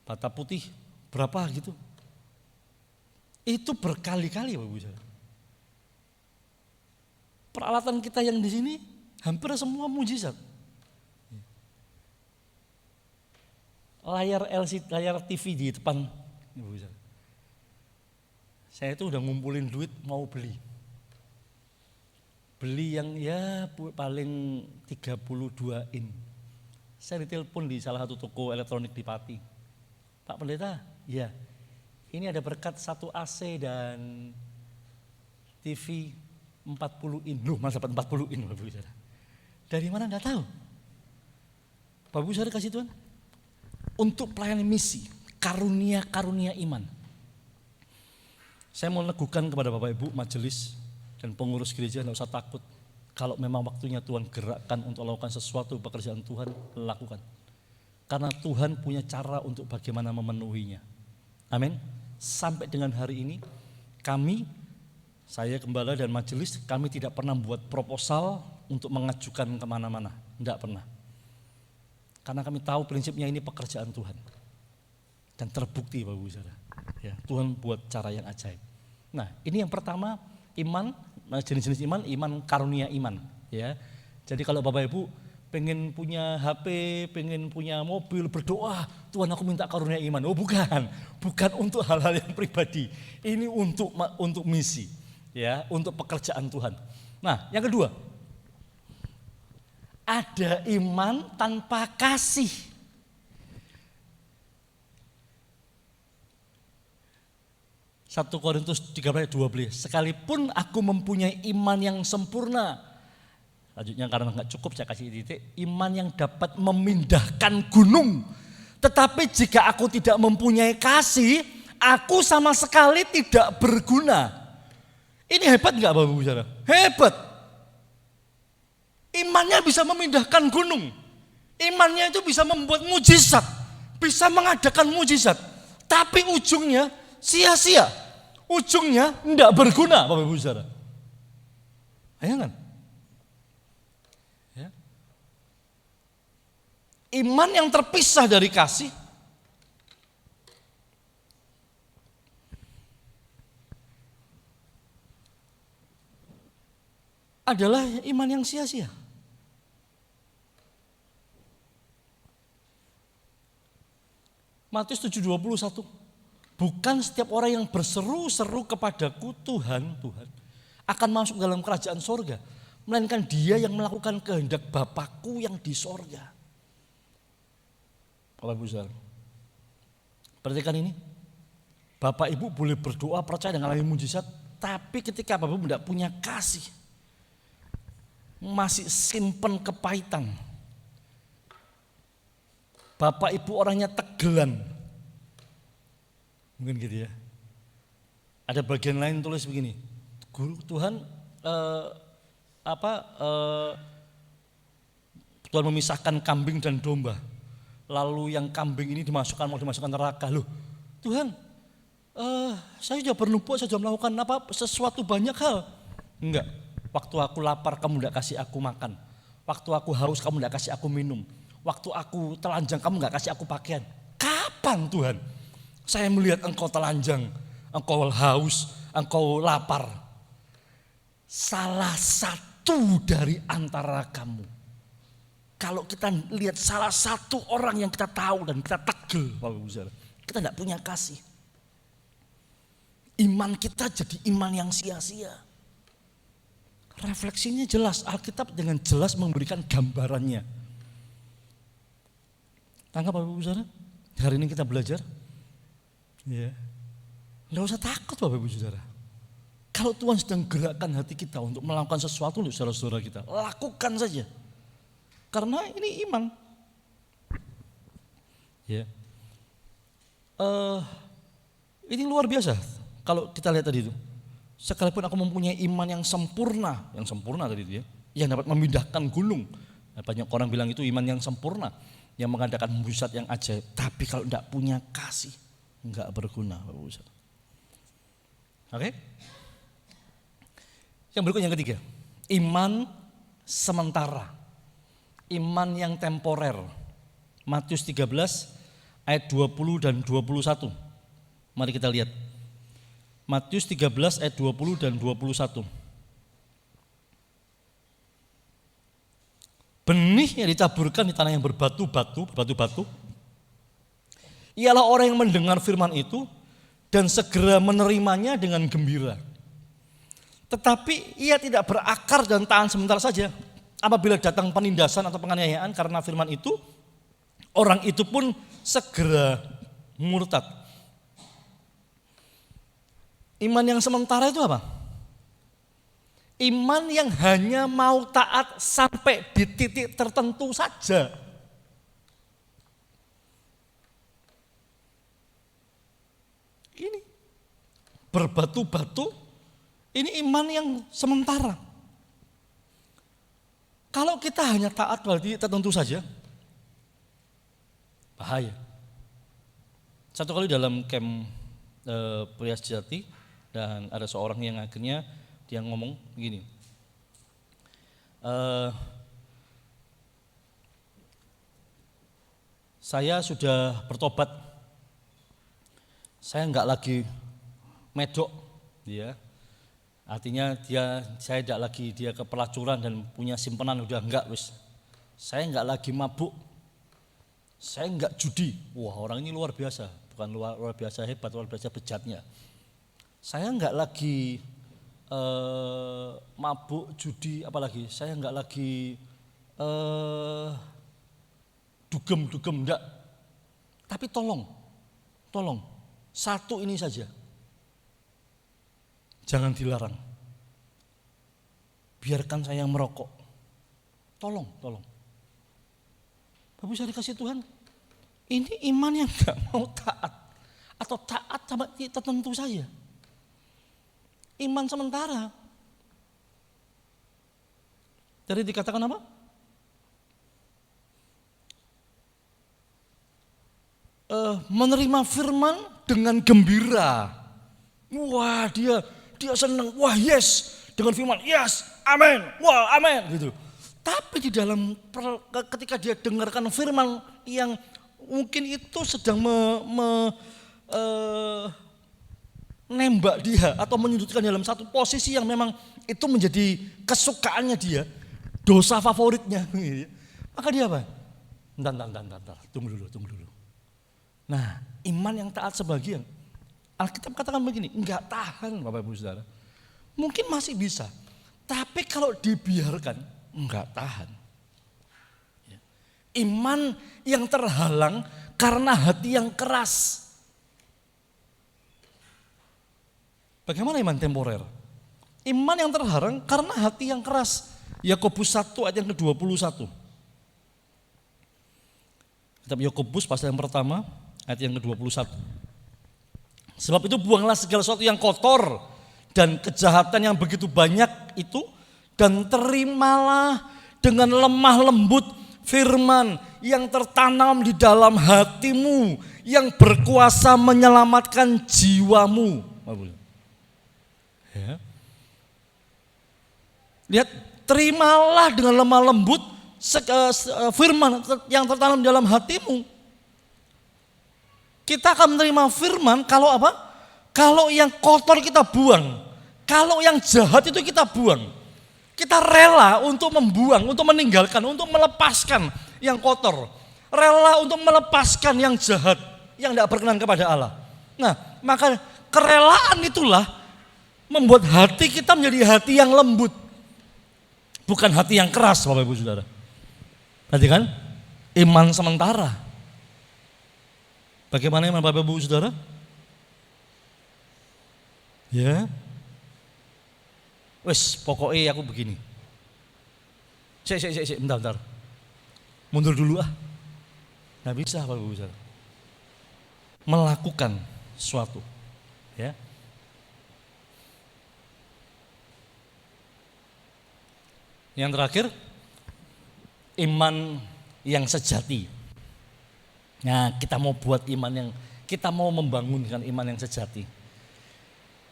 bata putih berapa gitu. Itu berkali-kali Bapak Ibu. Peralatan kita yang di sini hampir semua mujizat. Layar LCD, layar TV di depan. Saya itu udah ngumpulin duit mau beli. Beli yang ya paling 32 in. Saya ditelepon di salah satu toko elektronik di Pati. Pak Pendeta, ya ini ada berkat 1 AC dan TV 40 in. Loh, masa dapat 40 in Bapak Ibu Saudara? Dari mana enggak tahu. Bapak Ibu Saudara kasih Tuhan. Untuk pelayanan misi, karunia-karunia iman. Saya mau neguhkan kepada Bapak Ibu majelis dan pengurus gereja, enggak usah takut. Kalau memang waktunya Tuhan gerakkan untuk melakukan sesuatu pekerjaan Tuhan, lakukan. Karena Tuhan punya cara untuk bagaimana memenuhinya. Amin. Sampai dengan hari ini saya gembala dan majelis, kami tidak pernah buat proposal untuk mengajukan kemana-mana, tidak pernah. Karena kami tahu prinsipnya ini pekerjaan Tuhan. Dan terbukti Bapak Ibu Saudara. Ya, Tuhan buat cara yang ajaib. Nah, ini yang pertama, iman, jenis-jenis iman karunia iman. Ya, jadi kalau Bapak Ibu pengen punya HP, pengen punya mobil, berdoa, Tuhan aku minta karunia iman. Oh bukan untuk hal-hal yang pribadi. Ini untuk misi, ya, untuk pekerjaan Tuhan. Nah, yang kedua, ada iman tanpa kasih. 1 Korintus 13:12. Sekalipun aku mempunyai iman yang sempurna. Lanjutnya karena nggak cukup saya kasih titik. Iman yang dapat memindahkan gunung. Tetapi jika aku tidak mempunyai kasih, aku sama sekali tidak berguna. Ini hebat nggak Bapak Ibu Saudara? Hebat. Imannya bisa memindahkan gunung. Imannya itu bisa membuat mujizat. Bisa mengadakan mujizat. Tapi ujungnya sia-sia. Ujungnya tidak berguna Bapak Ibu Saudara. Bayangkan. Ya. Iman yang terpisah dari kasih adalah iman yang sia-sia. Matius 7:21. Bukan setiap orang yang berseru-seru kepadaku Tuhan, Tuhan akan masuk dalam kerajaan sorga, melainkan dia yang melakukan kehendak Bapakku yang di sorga. Bapak Ibu Saudara, perhatikan ini. Bapak Ibu boleh berdoa percaya dengan alami mujizat, tapi ketika Bapak Ibu tidak punya kasih, masih simpen kepahitan. Bapak Ibu orangnya tegelan. Mungkin gitu ya. Ada bagian lain tulis begini. Guru Tuhan Tuhan memisahkan kambing dan domba. Lalu yang kambing ini mau dimasukkan neraka. Loh, Tuhan, saya sudah bernubuat, saya sudah melakukan sesuatu banyak hal. Enggak. Waktu aku lapar kamu tidak kasih aku makan. Waktu aku haus kamu tidak kasih aku minum. Waktu aku telanjang kamu tidak kasih aku pakaian. Kapan Tuhan saya melihat engkau telanjang, engkau haus, engkau lapar? Salah satu dari antara kamu. Kalau kita lihat salah satu orang yang kita tahu dan kita tegel, Bapak Ibu Saudara, kita tidak punya kasih. Iman kita jadi iman yang sia-sia. Refleksinya jelas, Alkitab dengan jelas memberikan gambarannya. Tangkap Bapak Ibu Saudara? Hari ini kita belajar. Ya. Tidak usah takut Bapak Ibu Saudara. Kalau Tuhan sedang gerakkan hati kita untuk melakukan sesuatu untuk saudara-saudara kita, lakukan saja. Karena ini iman. Ya. Ini luar biasa. Kalau kita lihat tadi itu. Sekalipun aku mempunyai iman yang sempurna tadi itu ya, yang dapat memindahkan gunung. Banyak orang bilang itu iman yang sempurna, yang mengadakan mujizat yang ajaib. Tapi kalau tidak punya kasih, enggak berguna, Bapak Ibu. Oke? Yang berikut yang ketiga, iman sementara, iman yang temporer. Matius 13 ayat 20 dan 21. Mari kita lihat. Matius 13 ayat 20 dan 21. Benih yang ditaburkan di tanah yang berbatu-batu, ialah orang yang mendengar firman itu dan segera menerimanya dengan gembira. Tetapi ia tidak berakar dan tahan sebentar saja. Apabila datang penindasan atau penganiayaan karena firman itu, orang itu pun segera murtad. Iman yang sementara itu apa? Iman yang hanya mau taat sampai di titik tertentu saja. Ini berbatu-batu, ini iman yang sementara. Kalau kita hanya taat berarti tertentu saja, bahaya. Satu kali dalam camp Pria Sejati, dan ada seorang yang akhirnya dia ngomong begini, saya sudah bertobat, saya enggak lagi medok, ya. Artinya saya tidak lagi dia ke pelacuran dan punya simpanan, udah enggak wis. Saya enggak lagi mabuk, saya enggak judi. Wah, orang ini luar biasa, bukan luar biasa hebat, luar biasa bejatnya. Saya enggak lagi mabuk, judi, apalagi saya enggak lagi dugem enggak. Tapi tolong, satu ini saja. Jangan dilarang. Biarkan saya merokok. Tolong. Bapak Ibu saya dikasih Tuhan, ini iman yang gak mau taat. Atau taat sama tertentu saja. Iman sementara. Jadi dikatakan apa? Menerima firman dengan gembira. Wah, dia senang. Wah, yes, dengan firman. Yes, amin. Wah, amin gitu. Tapi di dalam ketika dia dengarkan firman yang mungkin itu sedang nembak dia atau menyudutkan dalam satu posisi yang memang itu menjadi kesukaannya dia, dosa favoritnya. Maka dia apa? Bentar, tunggu dulu. Nah, iman yang taat sebagian, Alkitab katakan begini, enggak tahan Bapak Ibu Saudara. Mungkin masih bisa, tapi kalau dibiarkan, enggak tahan. Iman yang terhalang karena hati yang keras. Bagaimana iman temporer? Iman yang terhalang karena hati yang keras. Yakobus 1 ayat yang ke-21. Kitab Yakobus pasal yang pertama ayat yang ke-21. Sebab itu buanglah segala sesuatu yang kotor dan kejahatan yang begitu banyak itu, dan terimalah dengan lemah lembut firman yang tertanam di dalam hatimu, yang berkuasa menyelamatkan jiwamu. Ya. Lihat, terimalah dengan lemah lembut firman yang tertanam di dalam hatimu. Kita akan menerima firman kalau apa? Kalau yang kotor kita buang, kalau yang jahat itu kita buang. Kita rela untuk membuang, untuk meninggalkan, untuk melepaskan yang kotor. Rela untuk melepaskan yang jahat, yang tidak berkenan kepada Allah. Nah, maka kerelaan itulah membuat hati kita menjadi hati yang lembut. Bukan hati yang keras, Bapak Ibu Saudara. Berarti kan iman sementara. Bagaimana iman Bapak Ibu Saudara? Ya. Wes, pokoknya aku begini. Bentar. Mundur dulu ah. Nggak bisa Bapak Ibu Saudara. Melakukan sesuatu. Ya. Yang terakhir, iman yang sejati. Nah, kita mau buat kita mau membangunkan iman yang sejati.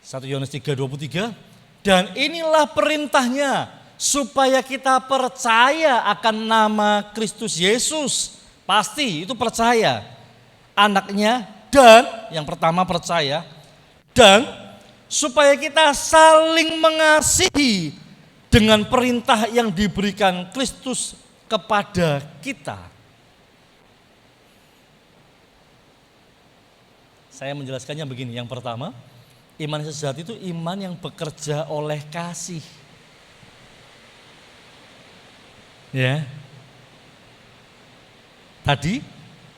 1 Yohanes 3:23, dan inilah perintahnya, supaya kita percaya akan nama Kristus Yesus. Pasti itu percaya. Anaknya, dan yang pertama percaya, dan supaya kita saling mengasihi dengan perintah yang diberikan Kristus kepada kita. Saya menjelaskannya begini, yang pertama, iman sejati itu iman yang bekerja oleh kasih. Ya. Tadi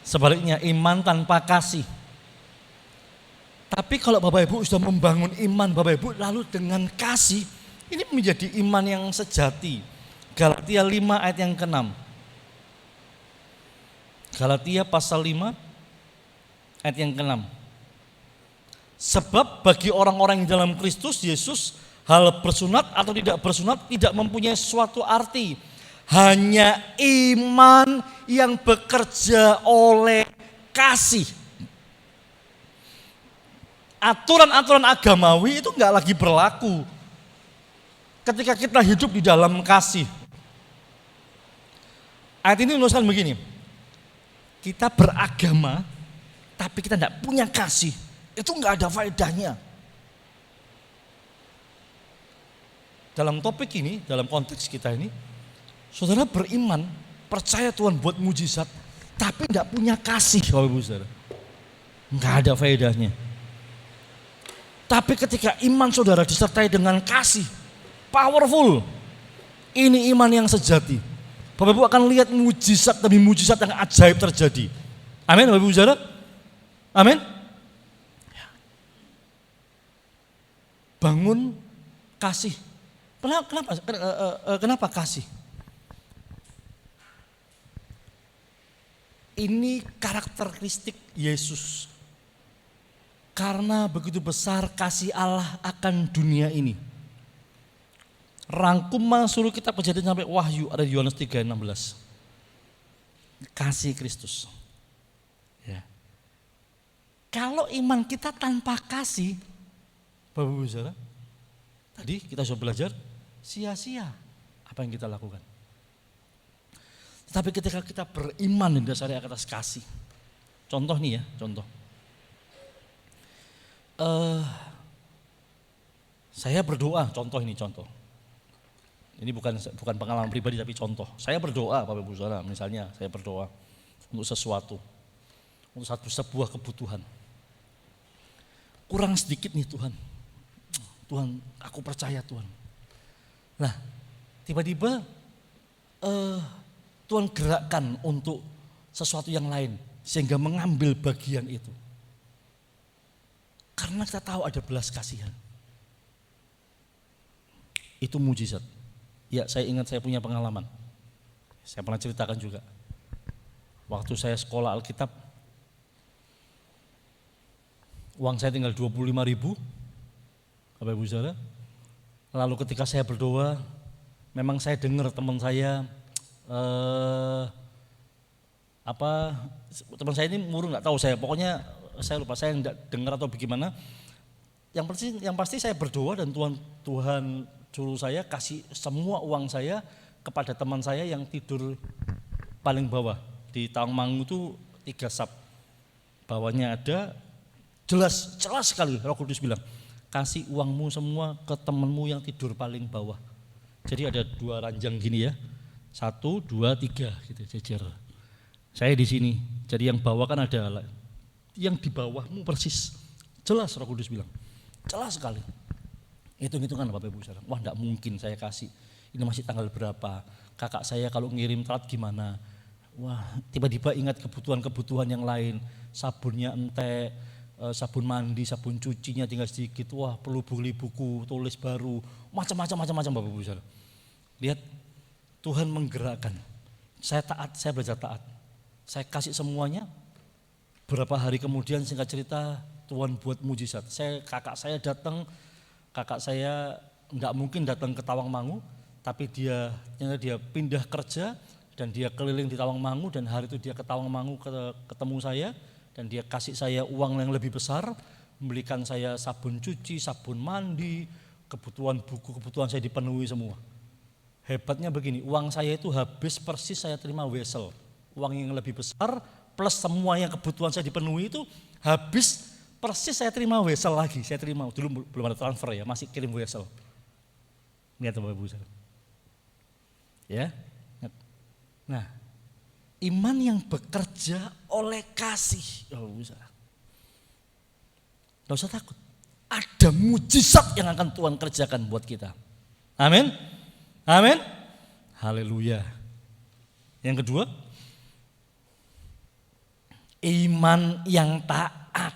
sebaliknya iman tanpa kasih. Tapi kalau Bapak Ibu sudah membangun iman Bapak Ibu lalu dengan kasih, ini menjadi iman yang sejati. Galatia 5 ayat yang ke-6. Galatia pasal 5 ayat yang ke-6. Sebab bagi orang-orang yang dalam Kristus Yesus, hal bersunat atau tidak bersunat tidak mempunyai suatu arti. Hanya iman yang bekerja oleh kasih. Aturan-aturan agamawi itu enggak lagi berlaku ketika kita hidup di dalam kasih. Ayat ini menuliskan begini, kita beragama tapi kita tidak punya kasih, itu enggak ada faedahnya. Dalam topik ini, dalam konteks kita ini, saudara beriman, percaya Tuhan buat mujizat, tapi tidak punya kasih, Bapak Ibu Saudara, enggak ada faedahnya. Tapi ketika iman saudara disertai dengan kasih, powerful. Ini iman yang sejati. Bapak Ibu akan lihat mujizat demi mujizat yang ajaib terjadi. Amin Bapak Ibu Saudara? Amin. membangun kasih. Kenapa kasih? Ini karakteristik Yesus. Karena begitu besar kasih Allah akan dunia ini. Rangkuman seluruh kitab Kejadian sampai Wahyu ada di Yohanes 3:16. Kasih Kristus. Ya. Kalau iman kita tanpa kasih, Bapak Ibu Saudara, tadi kita sudah belajar sia-sia apa yang kita lakukan. Tetapi ketika kita beriman didasari atas kasih. Contoh nih ya, contoh. Saya berdoa, contoh ini contoh. Ini bukan pengalaman pribadi tapi contoh. Saya berdoa Bapak Ibu Saudara, misalnya saya berdoa untuk sesuatu, untuk sebuah kebutuhan. Kurang sedikit nih Tuhan. Tuhan, aku percaya Tuhan. Nah, tiba-tiba Tuhan gerakkan untuk sesuatu yang lain sehingga mengambil bagian itu. Karena kita tahu ada belas kasihan. Itu mujizat. Ya, saya ingat saya punya pengalaman. Saya pernah ceritakan juga. Waktu saya sekolah Alkitab, uang saya tinggal 25.000, Bapak Ibu Saudara. Lalu ketika saya berdoa, memang saya dengar teman saya, teman saya ini murung nggak tahu saya, pokoknya saya lupa, saya nggak dengar atau bagaimana. Yang pasti saya berdoa dan Tuhan suruh saya kasih semua uang saya kepada teman saya yang tidur paling bawah di Tawangmangu itu 3 sab. Bawahnya ada jelas sekali Roh Kudus bilang, kasih uangmu semua ke temanmu yang tidur paling bawah. Jadi ada 2 ranjang gini ya. 1, 2, 3 gitu jejer. Saya di sini. Jadi yang bawah kan ada, yang di bawahmu persis. Jelas Roh Kudus bilang. Jelas sekali. Hitung-hitungan Bapak Ibu Saudara. Wah, enggak mungkin saya kasih. Ini masih tanggal berapa? Kakak saya kalau ngirim telat gimana? Wah, tiba-tiba ingat kebutuhan-kebutuhan yang lain. Sabunnya entek, sabun mandi, sabun cucinya tinggal sedikit. Wah, perlu beli buku, tulis baru. Macam-macam Bapak Ibu Saudara. Lihat, Tuhan menggerakkan. Saya taat, saya belajar taat. Saya kasih semuanya. Berapa hari kemudian singkat cerita Tuhan buat mujizat. Kakak saya enggak mungkin datang ke Tawangmangu, tapi dia pindah kerja dan dia keliling di Tawangmangu, dan hari itu dia ke Tawangmangu ketemu saya dan dia kasih saya uang yang lebih besar, membelikan saya sabun cuci, sabun mandi, kebutuhan buku, kebutuhan saya dipenuhi semua. Hebatnya begini, uang saya itu habis persis saya terima wesel. Uang yang lebih besar plus semua yang kebutuhan saya dipenuhi itu habis persis saya terima wesel lagi. Saya terima, dulu belum ada transfer ya, masih kirim wesel. Lihat Bapak Ibu. Ya. Nah, iman yang bekerja oleh kasih. Tidak usah takut. Ada mujizat yang akan Tuhan kerjakan buat kita. Amin. Amin. Haleluya. Yang kedua, iman yang taat.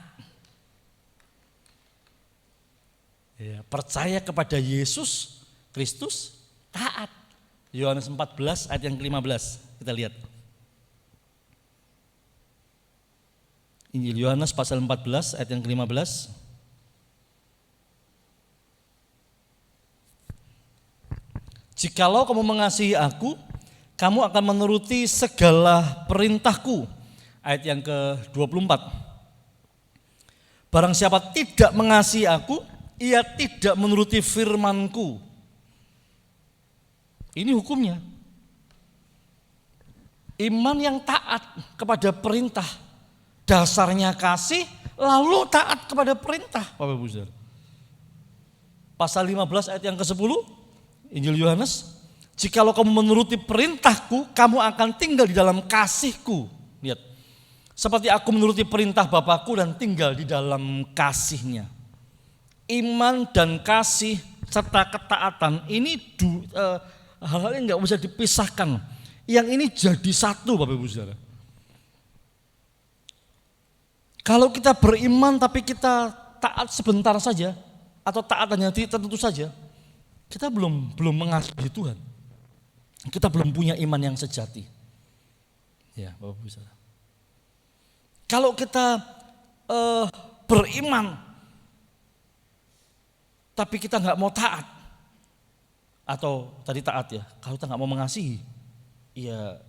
Ya, percaya kepada Yesus Kristus, taat. Yohanes 14 ayat yang ke-15. Kita lihat. Injil Yohanes pasal 14 ayat yang ke-15. Jikalau kamu mengasihi aku, kamu akan menuruti segala perintahku. Ayat yang ke-24. Barang siapa tidak mengasihi aku, ia tidak menuruti firmanku. Ini hukumnya. Iman yang taat kepada perintah, dasarnya kasih, lalu taat kepada perintah. Bapak Ibu Saudara. Pasal 15 ayat yang ke-10. Injil Yohanes, jikalau kamu menuruti perintahku, kamu akan tinggal di dalam kasihku. Lihat, seperti aku menuruti perintah Bapakku dan tinggal di dalam kasihnya. Iman dan kasih serta ketaatan ini hal-hal yang gak bisa dipisahkan. Yang ini jadi satu Bapak Ibu Saudara. Kalau kita beriman tapi kita taat sebentar saja, atau taat hanya tertentu saja, kita belum mengasihi Tuhan. Kita belum punya iman yang sejati. Ya, Bapak Ibu Saudara. Kalau kita beriman tapi kita nggak mau taat, atau tadi taat ya, kalau kita nggak mau mengasihi, ya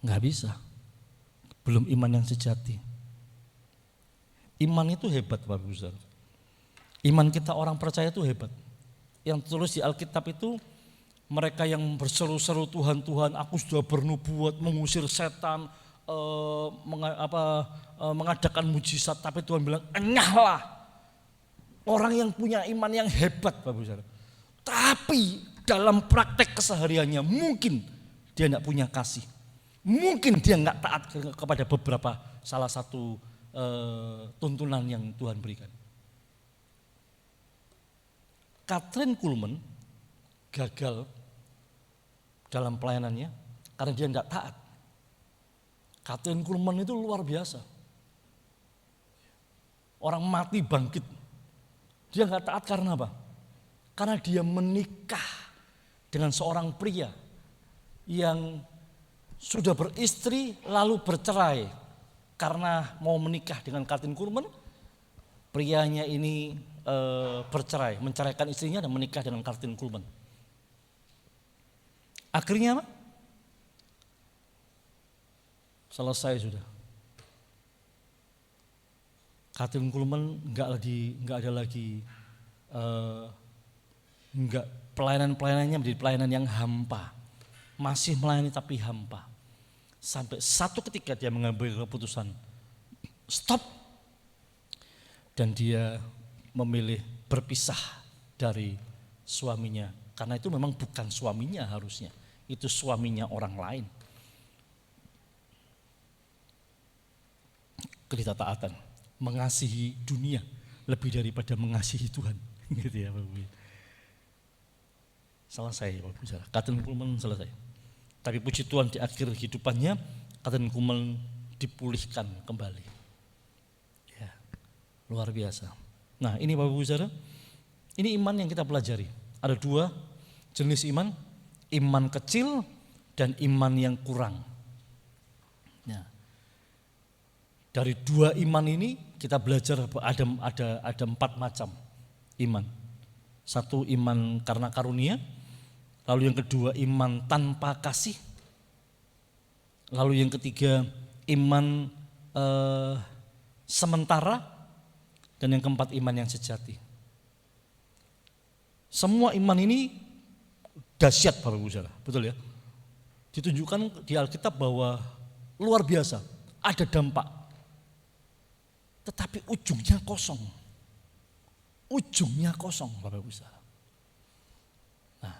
nggak bisa. Belum iman yang sejati. Iman itu hebat, Bapak Ibu Saudara. Iman kita orang percaya itu hebat. Yang tertulis di Alkitab itu, mereka yang berseru-seru Tuhan, Tuhan, aku sudah bernubuat mengusir setan, mengadakan mujizat, tapi Tuhan bilang, enyahlah. Orang yang punya iman yang hebat, Bapak Ibu Saudara. Tapi dalam praktek kesehariannya mungkin dia tidak punya kasih. Mungkin dia nggak taat kepada beberapa salah satu tuntunan yang Tuhan berikan. Kathryn Kuhlman gagal dalam pelayanannya karena dia tidak taat. Kathryn Kuhlman itu luar biasa. Orang mati bangkit. Dia nggak taat karena apa? Karena dia menikah dengan seorang pria yang sudah beristri lalu bercerai. Karena mau menikah dengan Kathryn Kuhlman, prianya ini bercerai, menceraikan istrinya dan menikah dengan Kathryn Kuhlman. Akhirnya apa? Selesai sudah. Kathryn Kuhlman nggak ada lagi pelayanannya menjadi pelayanan yang hampa, masih melayani tapi hampa. Sampai satu ketika dia mengambil keputusan stop, dan dia memilih berpisah dari suaminya, karena itu memang bukan suaminya harusnya, itu suaminya orang lain. Ketidaktaatan, mengasihi dunia lebih daripada mengasihi Tuhan, gitu ya Bapak Ibu. Selesai Bapak Ibu Saudara, Kathryn Kuhlman selesai. Tapi puji Tuhan di akhir kehidupannya Kathryn Kuhlman dipulihkan kembali. Ya, luar biasa. Nah ini Bapak Ibu Saudara, ini iman yang kita pelajari. Ada dua jenis iman, iman kecil dan iman yang kurang. Nah, dari dua iman ini kita belajar ada 4 macam iman. Satu iman karena karunia, lalu yang kedua iman tanpa kasih, lalu yang ketiga iman sementara, dan yang keempat iman yang sejati. Semua iman ini dahsyat Bapak Ibu Saudara, betul ya? Ditunjukkan di Alkitab bahwa luar biasa, ada dampak. Tetapi ujungnya kosong. Ujungnya kosong Bapak Ibu Saudara. Nah,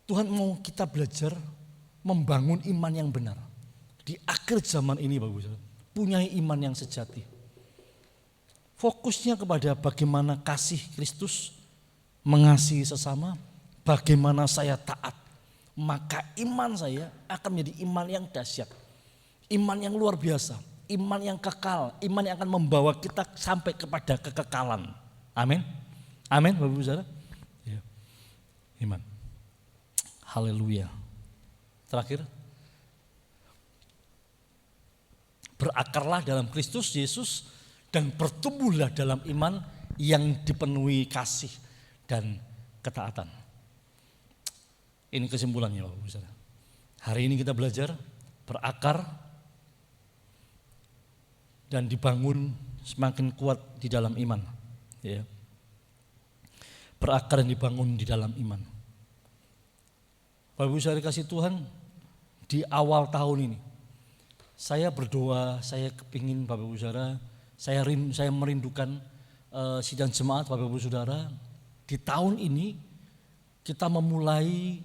Tuhan mau kita belajar membangun iman yang benar. Di akhir zaman ini Bapak Ibu Saudara, punya iman yang sejati. Fokusnya kepada bagaimana kasih Kristus, mengasihi sesama, bagaimana saya taat. Maka iman saya akan menjadi iman yang dahsyat, iman yang luar biasa, iman yang kekal, iman yang akan membawa kita sampai kepada kekekalan. Amin. Amin Bapak Ibu Saudara. Ya. Iman. Haleluya. Terakhir, berakarlah dalam Kristus Yesus dan bertumbuhlah dalam iman yang dipenuhi kasih dan ketaatan. Ini kesimpulannya Bapak Ibu Saudara. Hari ini kita belajar berakar dan dibangun semakin kuat di dalam iman. Ya. Berakar dan dibangun di dalam iman. Bapak Ibu Saudara kasih Tuhan, di awal tahun ini saya berdoa, saya kepingin Bapak Ibu Saudara, saya merindukan sidang jemaat Bapak Ibu Saudara. Di tahun ini kita memulai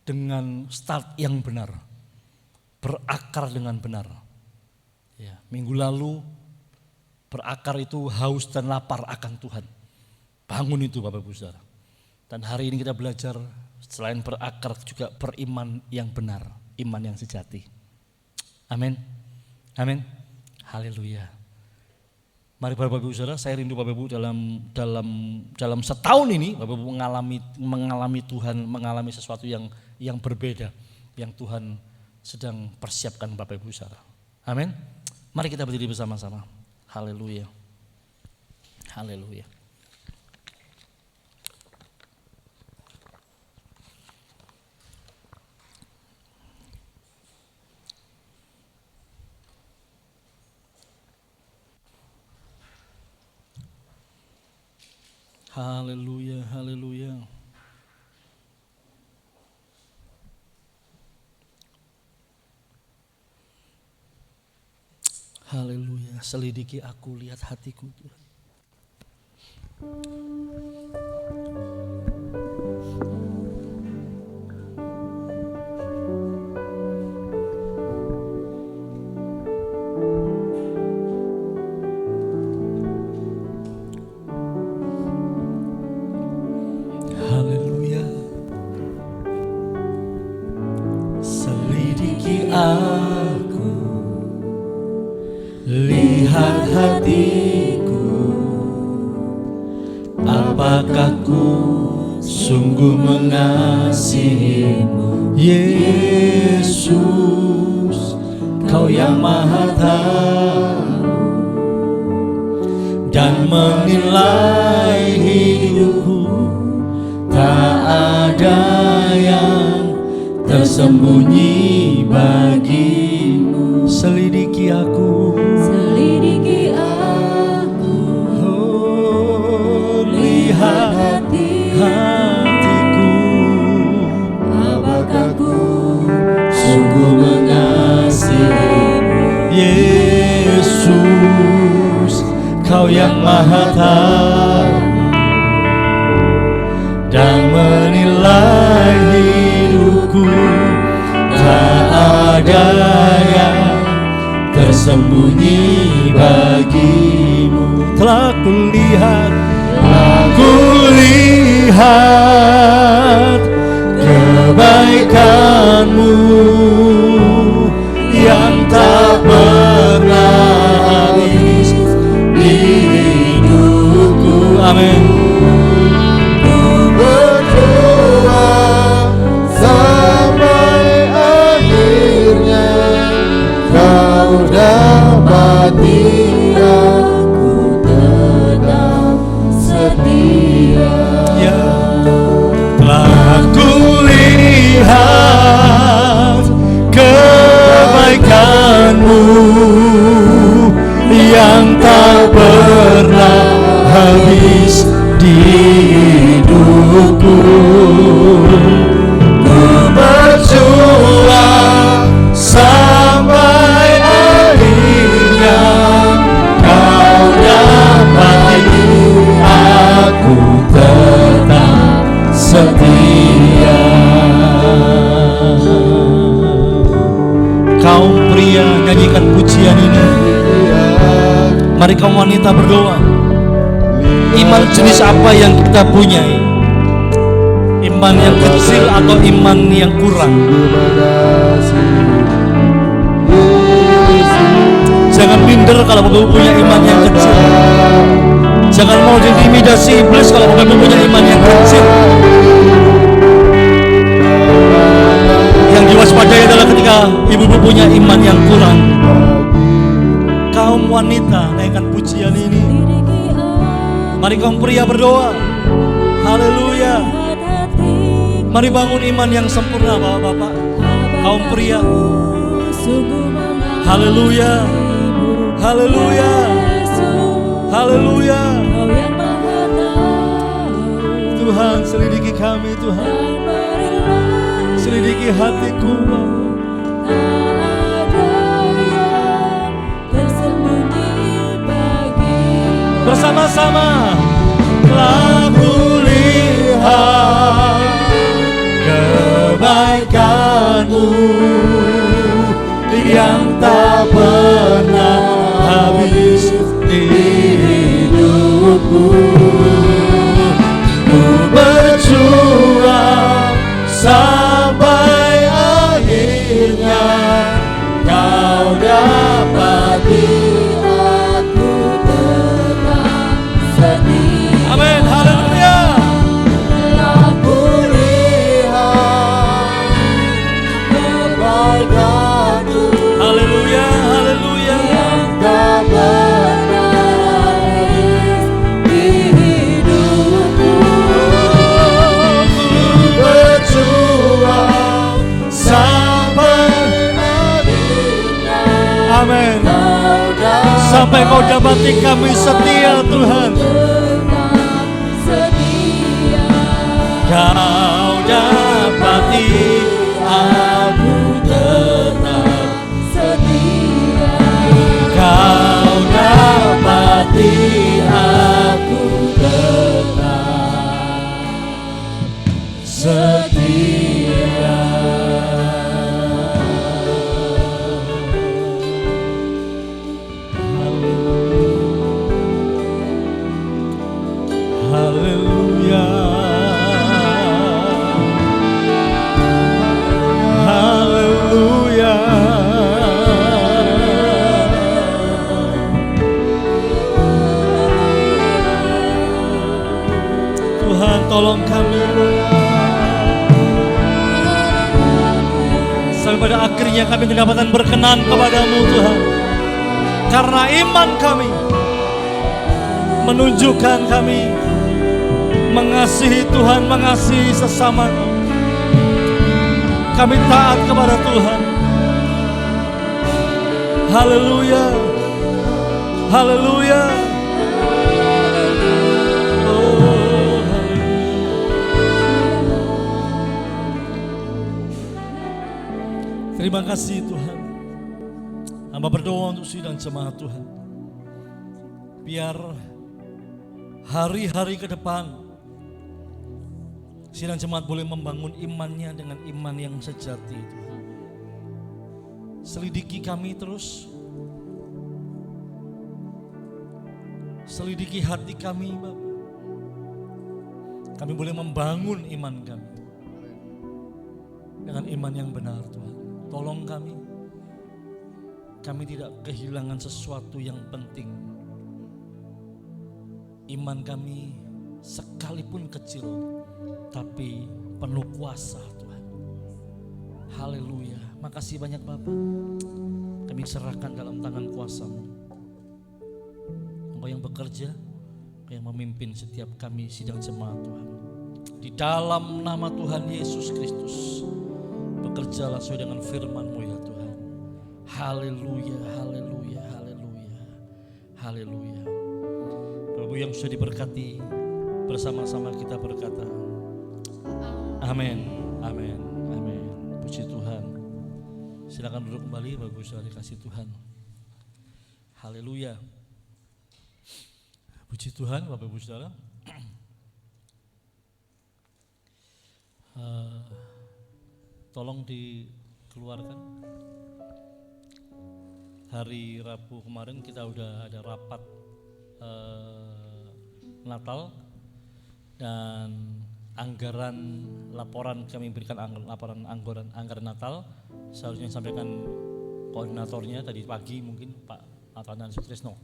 dengan start yang benar, berakar dengan benar. Ya, minggu lalu berakar itu haus dan lapar akan Tuhan. Bangun itu Bapak Ibu Saudara. Dan hari ini kita belajar selain berakar juga beriman yang benar, iman yang sejati. Amin. Amin. Haleluya. Mari Bapak Ibu Saudara, saya rindu Bapak Ibu dalam setahun ini Bapak Ibu mengalami Tuhan, mengalami sesuatu yang berbeda, yang Tuhan sedang persiapkan Bapak Ibu Saudara. Amin. Mari kita berdiri bersama-sama. Haleluya. Haleluya. Haleluya, haleluya. Haleluya, selidiki aku, lihat hatiku Tuhan. Haleluya. Selidiki aku, lihat hatiku, apakah ku sungguh mengasihimu, Yesus, Kau yang Maha Tahu dan menilai hidupku, tak ada yang tersembunyi bagimu. Selidiki aku, oh, lihat hatiku, Apakah ku sungguh mengasihimu, Yesus, Kau yang Maha Tahu dan menilai hidupku, tak ada yang tersembunyi bagimu. Telah kulihat kebaikanmu yang tak pernah habis di hidupku. Amin. berjuang sampai akhirnya Kau dapati aku tetap setia. Ya, telah kulihat kebaikanmu yang tak pernah habis di hidupku. Ku berjuang sampai akhirnya Kau dapati aku tetap setia. Kaum pria nyanyikan pujian ini. Mari kaum wanita berdoa. Iman jenis apa yang kita punyai? Iman yang kecil atau iman yang kurang? Jangan minder kalau Bapak punya iman yang kecil. Jangan mau diintimidasi iblis kalau Bapak punya iman yang kecil. Yang diwaspadai adalah ketika ibu-ibu punya iman yang kurang. Kaum wanita naikkan pujian ini. Mari kaum pria berdoa. Haleluya. Mari bangun iman yang sempurna Bapak-bapak. Kaum pria. Haleluya. Haleluya. Haleluya. Tuhan, selidiki kami Tuhan. Selidiki hatiku bersama-sama. Telah kulihat kebaikanmu yang tak pernah habis di hidupku. Ku berjuang sampai akhirnya Kau dapati aku sampai Kau dapati kami setia Tuhan. tetap setia. Kau dapati aku tetap Setia. Kau dapati aku tetap setia. Haleluya. Haleluya. Tuhan tolong kami sampai pada akhirnya kami kedapatan berkenan kepadamu Tuhan, karena iman kami menunjukkan kami mengasihi Tuhan, mengasihi sesama. Kami taat kepada Tuhan. Haleluya. Haleluya. Oh, haleluya. Terima kasih Tuhan. Hamba berdoa untuk sidang jemaat Tuhan. Biar hari-hari ke depan sidang jemaat boleh membangun imannya dengan iman yang sejati Tuhan. Selidiki kami terus. Selidiki hati kami Bapak. Kami boleh membangun iman kami dengan iman yang benar Tuhan. Tolong kami. Kami tidak kehilangan sesuatu yang penting. Iman kami sekalipun kecil, tapi penuh kuasa Tuhan. Haleluya. Makasih banyak Bapak. Kami serahkan dalam tangan kuasa-Mu. Engkau yang bekerja, Engkau yang memimpin setiap kami sidang jemaat Tuhan. Di dalam nama Tuhan Yesus Kristus, bekerjalah sesuai dengan firman-Mu ya Tuhan. Haleluya, haleluya, haleluya, haleluya. Bapak yang sudah diberkati, bersama-sama kita berkata, amin, amin, amin. Puji Tuhan. Silakan duduk kembali Bapak Ibu saudara dikasih Tuhan. Haleluya. Puji Tuhan Bapak Ibu saudara. Tolong dikeluarkan. Hari Rabu kemarin kita udah ada rapat Natal dan anggaran laporan kami berikan laporan anggaran Natal seharusnya disampaikan koordinatornya tadi pagi mungkin Pak Atanan Sutrisno.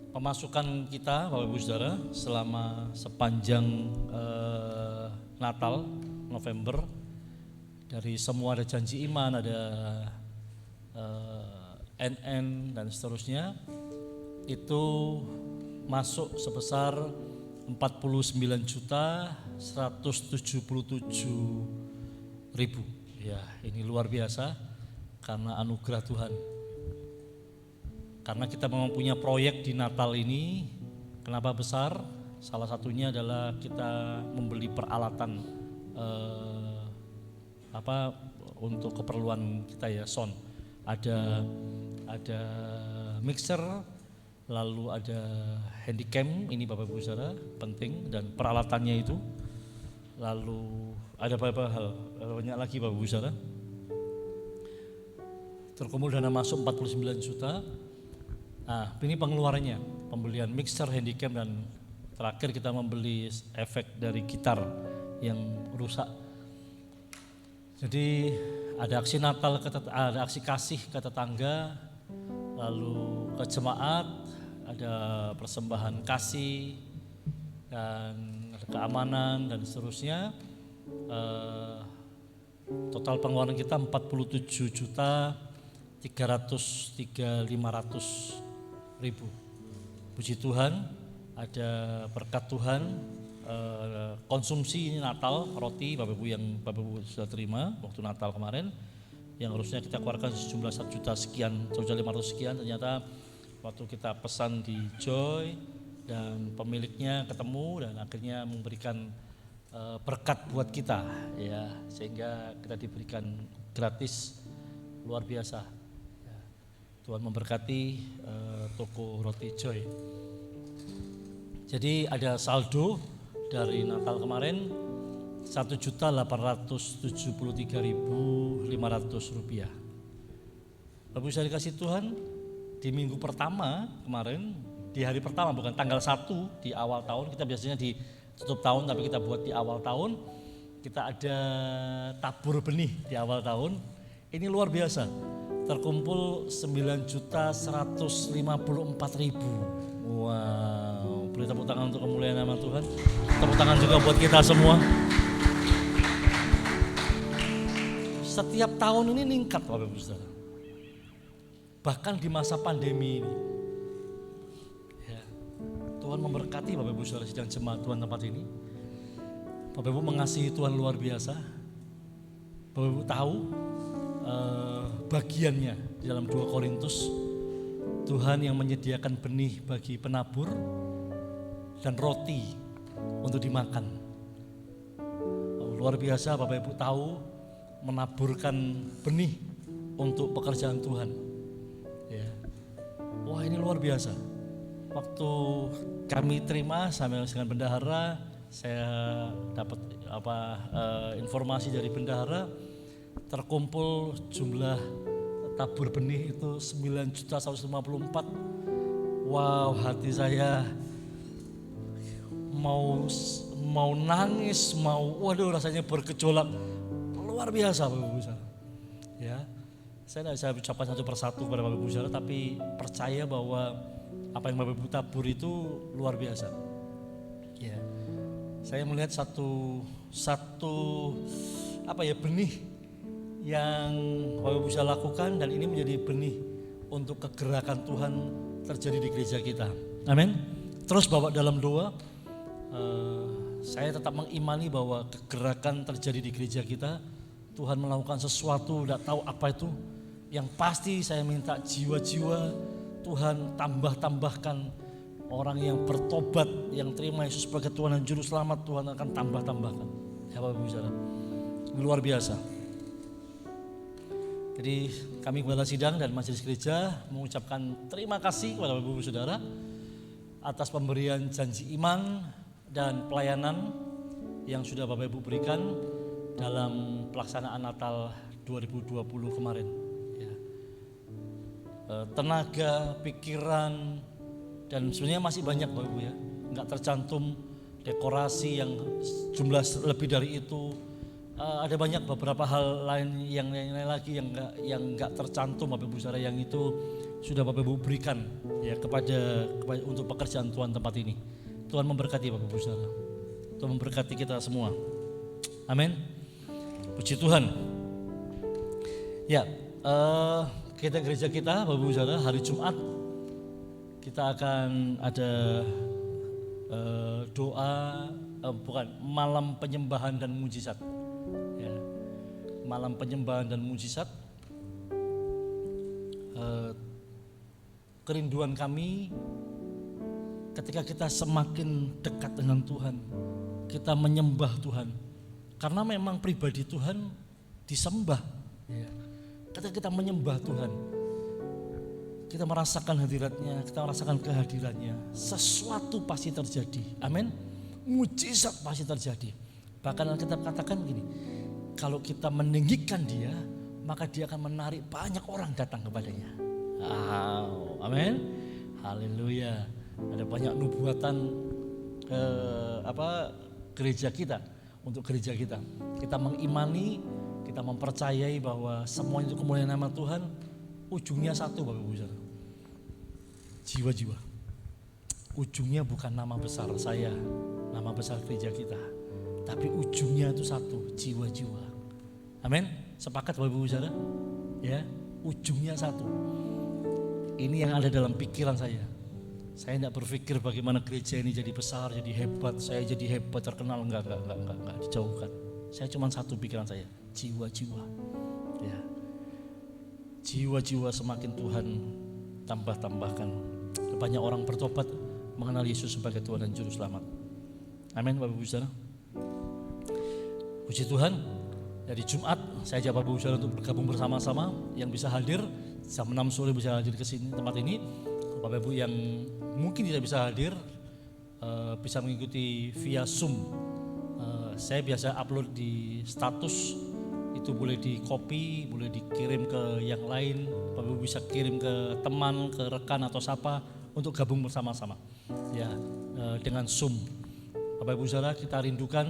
Pemasukan kita Bapak Ibu Saudara selama sepanjang Natal November dari semua ada janji iman, ada NN dan seterusnya itu masuk sebesar 49.177.000. Ya, ini luar biasa karena anugerah Tuhan. Karena kita memang punya proyek di Natal ini, kenapa besar? Salah satunya adalah kita membeli peralatan untuk keperluan kita ya, sound. Ada mixer, lalu ada handycam, ini Bapak Ibu Saudara penting dan peralatannya itu. Lalu ada beberapa hal, banyak lagi Bapak Ibu Saudara. Terkumpul dana masuk 49 juta. Nah, ini pengeluarannya, pembelian mixer, handycam dan terakhir kita membeli efek dari gitar yang rusak. Jadi ada aksi Natal, ada aksi kasih ke tetangga, lalu ke jemaat, ada persembahan kasih dan ada keamanan dan seterusnya. Total pengeluaran kita 47.303.500. Puji Tuhan, ada berkat Tuhan. Konsumsi ini Natal, roti Bapak Ibu yang Bapak Ibu sudah terima waktu Natal kemarin yang harusnya kita keluarkan sejumlah 1 juta sekian, 1.500.000 sekian, ternyata waktu kita pesan di Joy dan pemiliknya ketemu dan akhirnya memberikan berkat buat kita, ya, sehingga kita diberikan gratis, luar biasa. Ya. Tuhan memberkati toko roti Joy. Jadi ada saldo dari Natal kemarin 1.873.500 rupiah. Bapak Ibu saya dikasih Tuhan, di minggu pertama kemarin, di hari pertama bukan tanggal 1 di awal tahun, kita biasanya di tutup tahun tapi kita buat di awal tahun, kita ada tabur benih di awal tahun. Ini luar biasa, terkumpul 9.154.000. Wow, beri tepuk tangan untuk kemuliaan nama Tuhan. Tepuk tangan juga buat kita semua. Setiap tahun ini meningkat Bapak Ibu Saudara. Bahkan di masa pandemi ini. Ya, Tuhan memberkati Bapak Ibu Saudara sidang jemaat Tuhan tempat ini. Bapak Ibu mengasihi Tuhan luar biasa. Bapak Ibu tahu bagiannya di dalam 2 Korintus. Tuhan yang menyediakan benih bagi penabur dan roti untuk dimakan. Luar biasa Bapak Ibu tahu, menaburkan benih untuk pekerjaan Tuhan. Ya. Wah, ini luar biasa. Waktu kami terima sambil dengan bendahara, saya dapat informasi dari bendahara, terkumpul jumlah tabur benih itu 9.154. Wow, hati saya mau nangis, waduh rasanya bergejolak. Luar biasa Bapak Ibu Saudara. Ya, saya tidak bisa ucapkan satu persatu kepada Bapak Ibu Saudara, tapi percaya bahwa apa yang Bapak Ibu tabur itu luar biasa. Ya, saya melihat satu benih yang Bapak Ibu bisa lakukan, dan ini menjadi benih untuk kegerakan Tuhan terjadi di gereja kita. Amin. Terus bawa dalam doa. Saya tetap mengimani bahwa kegerakan terjadi di gereja kita. Tuhan melakukan sesuatu, tidak tahu apa itu. Yang pasti saya minta jiwa-jiwa Tuhan tambahkan orang yang bertobat, yang terima Yesus sebagai Tuhan dan Juru Selamat, Tuhan akan tambahkan. Ya Bapak Ibu Saudara, ini luar biasa. Jadi kami Gembala Sidang dan Majelis Gereja mengucapkan terima kasih kepada Bapak Ibu Saudara atas pemberian janji iman dan pelayanan yang sudah Bapak Ibu berikan dalam pelaksanaan Natal 2020 kemarin. Ya. Tenaga, pikiran, dan sebenarnya masih banyak Bapak Ibu ya, nggak tercantum dekorasi yang jumlah lebih dari itu. Ada banyak beberapa hal lain yang lain lagi yang nggak tercantum Bapak Ibu Saudara, yang itu sudah Bapak Ibu berikan ya kepada untuk pekerjaan Tuhan tempat ini. Tuhan memberkati Bapak Ibu Saudara. Tuhan memberkati kita semua. Amin. Puji Tuhan. Ya, kita gereja kita Bapak Ibu Saudara, hari Jumat kita akan ada malam penyembahan dan mujizat. Ya, malam penyembahan dan mujizat. Kerinduan kami ketika kita semakin dekat dengan Tuhan, kita menyembah Tuhan. Karena memang pribadi Tuhan disembah. Ya. Ketika kita menyembah Tuhan, kita merasakan hadiratnya, kita merasakan kehadirannya, sesuatu pasti terjadi. Amin. Mujizat pasti terjadi. Bahkan Alkitab katakan gini, kalau kita meninggikan dia, maka dia akan menarik banyak orang datang kepadanya. Wow, amin. Haleluya. Ada banyak nubuatan gereja kita, untuk gereja kita. Kita mengimani, kita mempercayai bahwa semua itu kemuliaan nama Tuhan, ujungnya satu Bapak Ibu Saudara. Jiwa-jiwa. Ujungnya bukan nama besar saya, nama besar gereja kita, tapi ujungnya itu satu, jiwa-jiwa. Amin. Sepakat Bapak Ibu Saudara? Ya, ujungnya satu. Ini yang ada dalam pikiran saya. Saya tidak berpikir bagaimana gereja ini jadi besar, jadi hebat, saya jadi hebat, terkenal, enggak, dijauhkan. Saya cuma satu pikiran saya, jiwa-jiwa. Ya. jiwa-jiwa semakin Tuhan tambah-tambahkan. Banyak orang bertobat mengenal Yesus sebagai Tuhan dan Juru Selamat. Amin Bapak Ibu Saudara. Puji Tuhan, dari Jumat saya ajak Bapak Ibu Saudara untuk bergabung bersama-sama. Yang bisa hadir jam 6 sore bisa hadir ke sini tempat ini. Bapak Ibu yang mungkin tidak bisa hadir bisa mengikuti via Zoom. Saya biasa upload di status, itu boleh di copy, boleh dikirim ke yang lain. Bapak Ibu bisa kirim ke teman, ke rekan atau siapa untuk gabung bersama-sama. Ya, dengan Zoom. Bapak Ibu Saudara, kita rindukan.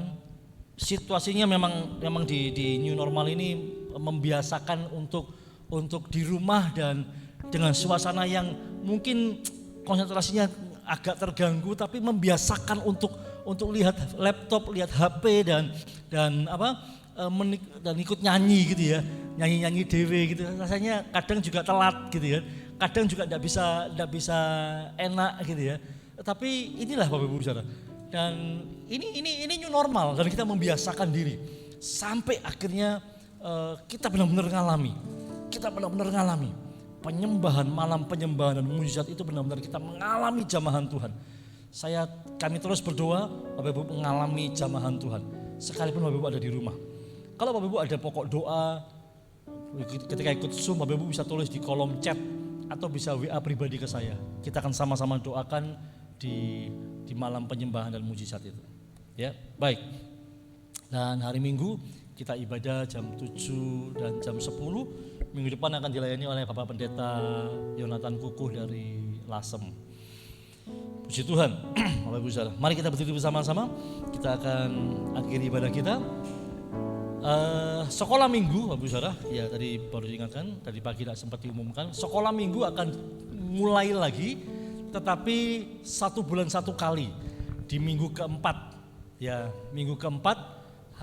Situasinya memang di new normal ini membiasakan untuk di rumah dan dengan suasana yang mungkin konsentrasinya agak terganggu, tapi membiasakan untuk lihat laptop, lihat HP dan ikut nyanyi gitu ya, nyanyi dewe gitu. Rasanya kadang juga telat gitu ya, kadang juga tidak bisa enak gitu ya. Tapi inilah Bapak Ibu Saudara. Dan ini new normal dan kita membiasakan diri sampai akhirnya kita benar-benar ngalami penyembahan, malam penyembahan dan mujizat itu benar-benar kita mengalami jamahan Tuhan. Kami terus berdoa Bapak Ibu mengalami jamahan Tuhan sekalipun Bapak Ibu ada di rumah. Kalau Bapak Ibu ada pokok doa ketika ikut Zoom, Bapak Ibu bisa tulis di kolom chat atau bisa WA pribadi ke saya. Kita akan sama-sama doakan di malam penyembahan dan mujizat itu. Ya, baik. Dan hari Minggu kita ibadah jam 7 dan jam 10. Minggu depan akan dilayani oleh Bapak Pendeta Yonatan Kukuh dari Lasem. Puji Tuhan. Bapak Ibu Saudara, mari kita berdiri bersama-sama. Kita akan akhiri ibadah kita. Sekolah Minggu, Bapak Ibu Saudara, ya tadi baru diingatkan, tadi pagi tidak sempat diumumkan. Sekolah Minggu akan mulai lagi, tetapi 1 bulan 1 kali di minggu keempat. Ya, minggu keempat.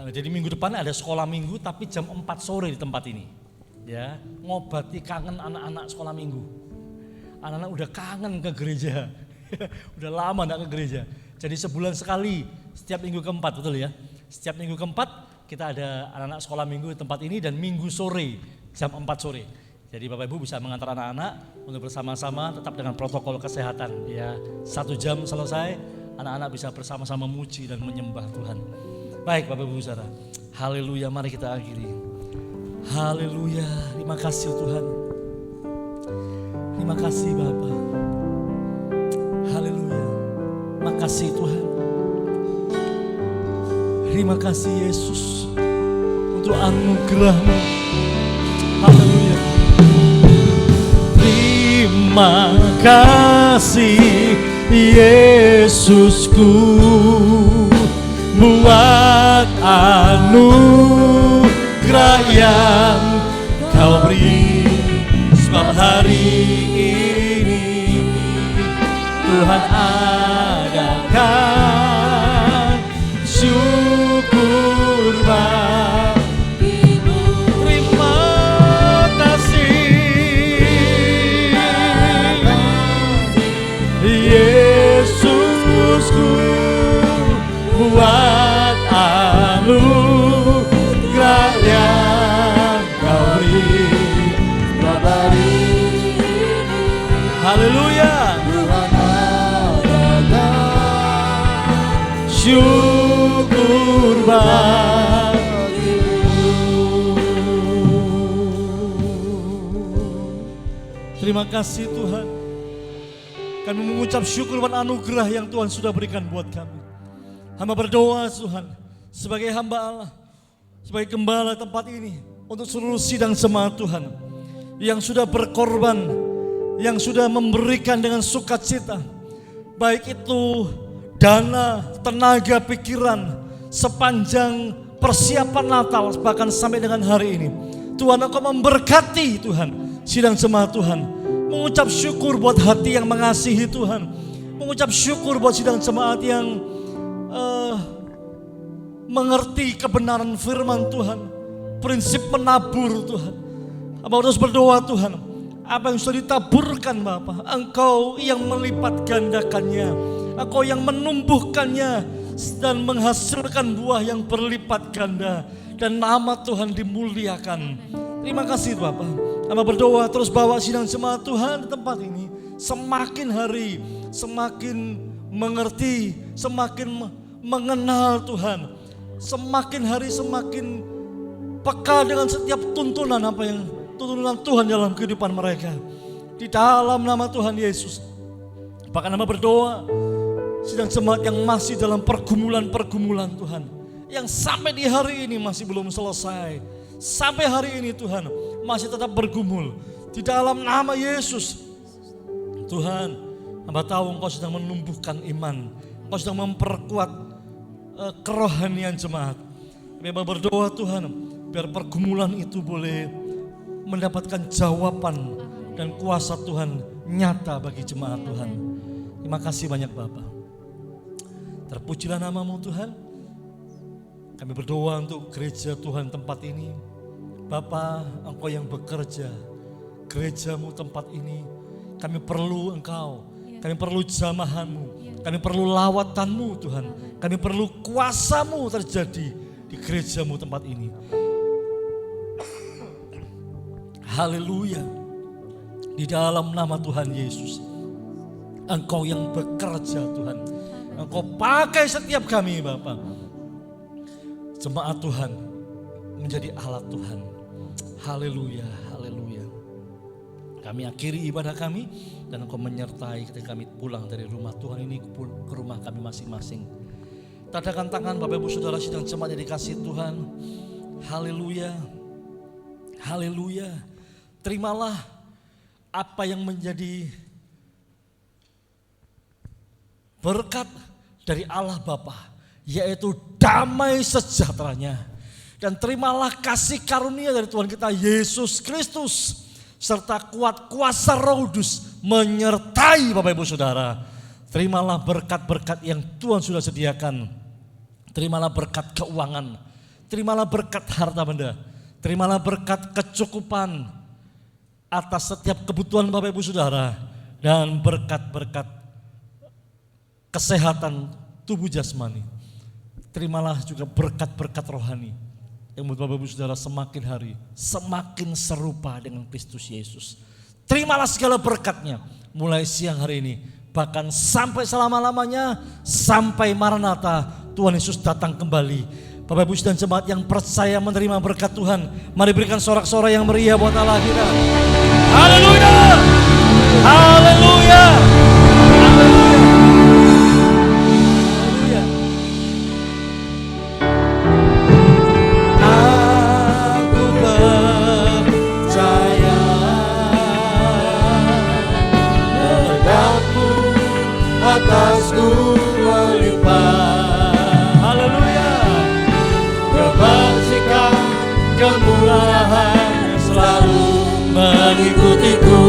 Jadi minggu depan ada sekolah Minggu, tapi jam 4 sore di tempat ini. Ya, ngobati kangen anak-anak sekolah Minggu. Anak-anak udah kangen ke gereja, udah lama enggak ke gereja. Jadi sebulan sekali, setiap minggu keempat, betul ya? Setiap minggu keempat kita ada anak-anak sekolah Minggu di tempat ini dan minggu sore jam 4 sore. Jadi Bapak Ibu bisa mengantar anak-anak untuk bersama-sama tetap dengan protokol kesehatan. Ya, 1 jam selesai, anak-anak bisa bersama-sama memuji dan menyembah Tuhan. Baik Bapak Ibu Saudara, haleluya, mari kita akhiri. Haleluya, terima kasih Tuhan. Terima kasih Bapa. Haleluya, makasih Tuhan. Terima kasih Yesus untuk anugerah-Mu. Haleluya. Terima kasih Yesusku buat anugerah yang Kau beri, sebab hari ini Tuhan adakan syukur bagimu. Terima kasih Yesusku buat anugerah yang Kau beri. Haleluya. Syukur bagimu. Terima kasih Tuhan. Kami mengucap syukur dan anugerah yang Tuhan sudah berikan buat kami. Hamba berdoa Tuhan, sebagai hamba Allah, sebagai gembala tempat ini, untuk seluruh sidang jemaat Tuhan yang sudah berkorban, yang sudah memberikan dengan sukacita, baik itu dana, tenaga, pikiran, sepanjang persiapan Natal bahkan sampai dengan hari ini. Tuhan, Engkau memberkati Tuhan sidang jemaat Tuhan. Mengucap syukur buat hati yang mengasihi Tuhan. Mengucap syukur buat sidang jemaat yang mengerti kebenaran firman Tuhan, prinsip menabur Tuhan. Hamba terus berdoa Tuhan, apa yang sudah ditaburkan Bapa, Engkau yang melipat gandakannya, Engkau yang menumbuhkannya dan menghasilkan buah yang berlipat ganda, dan nama Tuhan dimuliakan. Terima kasih Bapa. Hamba berdoa terus bawa sidang jemaat Tuhan di tempat ini. Semakin hari semakin mengerti, semakin mengenal Tuhan. Semakin hari semakin peka dengan setiap tuntunan Tuhan dalam kehidupan mereka. Di dalam nama Tuhan Yesus. Bahkan hamba berdoa sidang jemaat yang masih dalam pergumulan-pergumulan Tuhan, yang sampai di hari ini masih belum selesai. Sampai hari ini Tuhan masih tetap bergumul. Di dalam nama Yesus Tuhan, hamba tahu Engkau sedang menumbuhkan iman, Engkau sedang memperkuat kerohanian jemaat. Hamba berdoa Tuhan, biar pergumulan itu boleh mendapatkan jawaban dan kuasa Tuhan nyata bagi jemaat Tuhan. Terima kasih banyak Bapa. Terpujilah nama-Mu Tuhan. Kami berdoa untuk gereja Tuhan tempat ini. Bapa, Engkau yang bekerja, gereja-Mu tempat ini. Kami perlu Engkau, kami perlu jamahan-Mu, kami perlu lawatan-Mu Tuhan. Kami perlu kuasa-Mu terjadi di gereja-Mu tempat ini. Haleluya. Di dalam nama Tuhan Yesus, Engkau yang bekerja Tuhan. Engkau pakai setiap kami Bapa. Jemaat Tuhan menjadi alat Tuhan. Haleluya, haleluya. Kami akhiri ibadah kami dan Engkau menyertai ketika kami pulang dari rumah Tuhan ini ke rumah kami masing-masing. Tadakan tangan Bapak Ibu Saudara sidang jemaat yang dikasihi Tuhan. Haleluya. Haleluya. Terimalah apa yang menjadi berkat dari Allah Bapa, yaitu damai sejahteranya. Dan terimalah kasih karunia dari Tuhan kita Yesus Kristus, serta kuat kuasa Roh Kudus menyertai Bapak Ibu Saudara. Terimalah berkat-berkat yang Tuhan sudah sediakan. Terimalah berkat keuangan, terimalah berkat harta benda, terimalah berkat kecukupan atas setiap kebutuhan Bapak Ibu Saudara, dan berkat-berkat kesehatan tubuh jasmani. Terimalah juga berkat-berkat rohani yang membuat Bapak Ibu Saudara semakin hari semakin serupa dengan Kristus Yesus. Terimalah segala berkatnya mulai siang hari ini, bahkan sampai selama-lamanya, sampai Maranatha Tuhan Yesus datang kembali. Bapak Ibu dan jemaat yang percaya menerima berkat Tuhan, mari berikan sorak-sorai yang meriah buat Allah kita. Haleluya, haleluya, haleluya. Aku percaya Berkat-Mu atasku melimpah. Kebajikan, kemurahan selalu mengikutiku.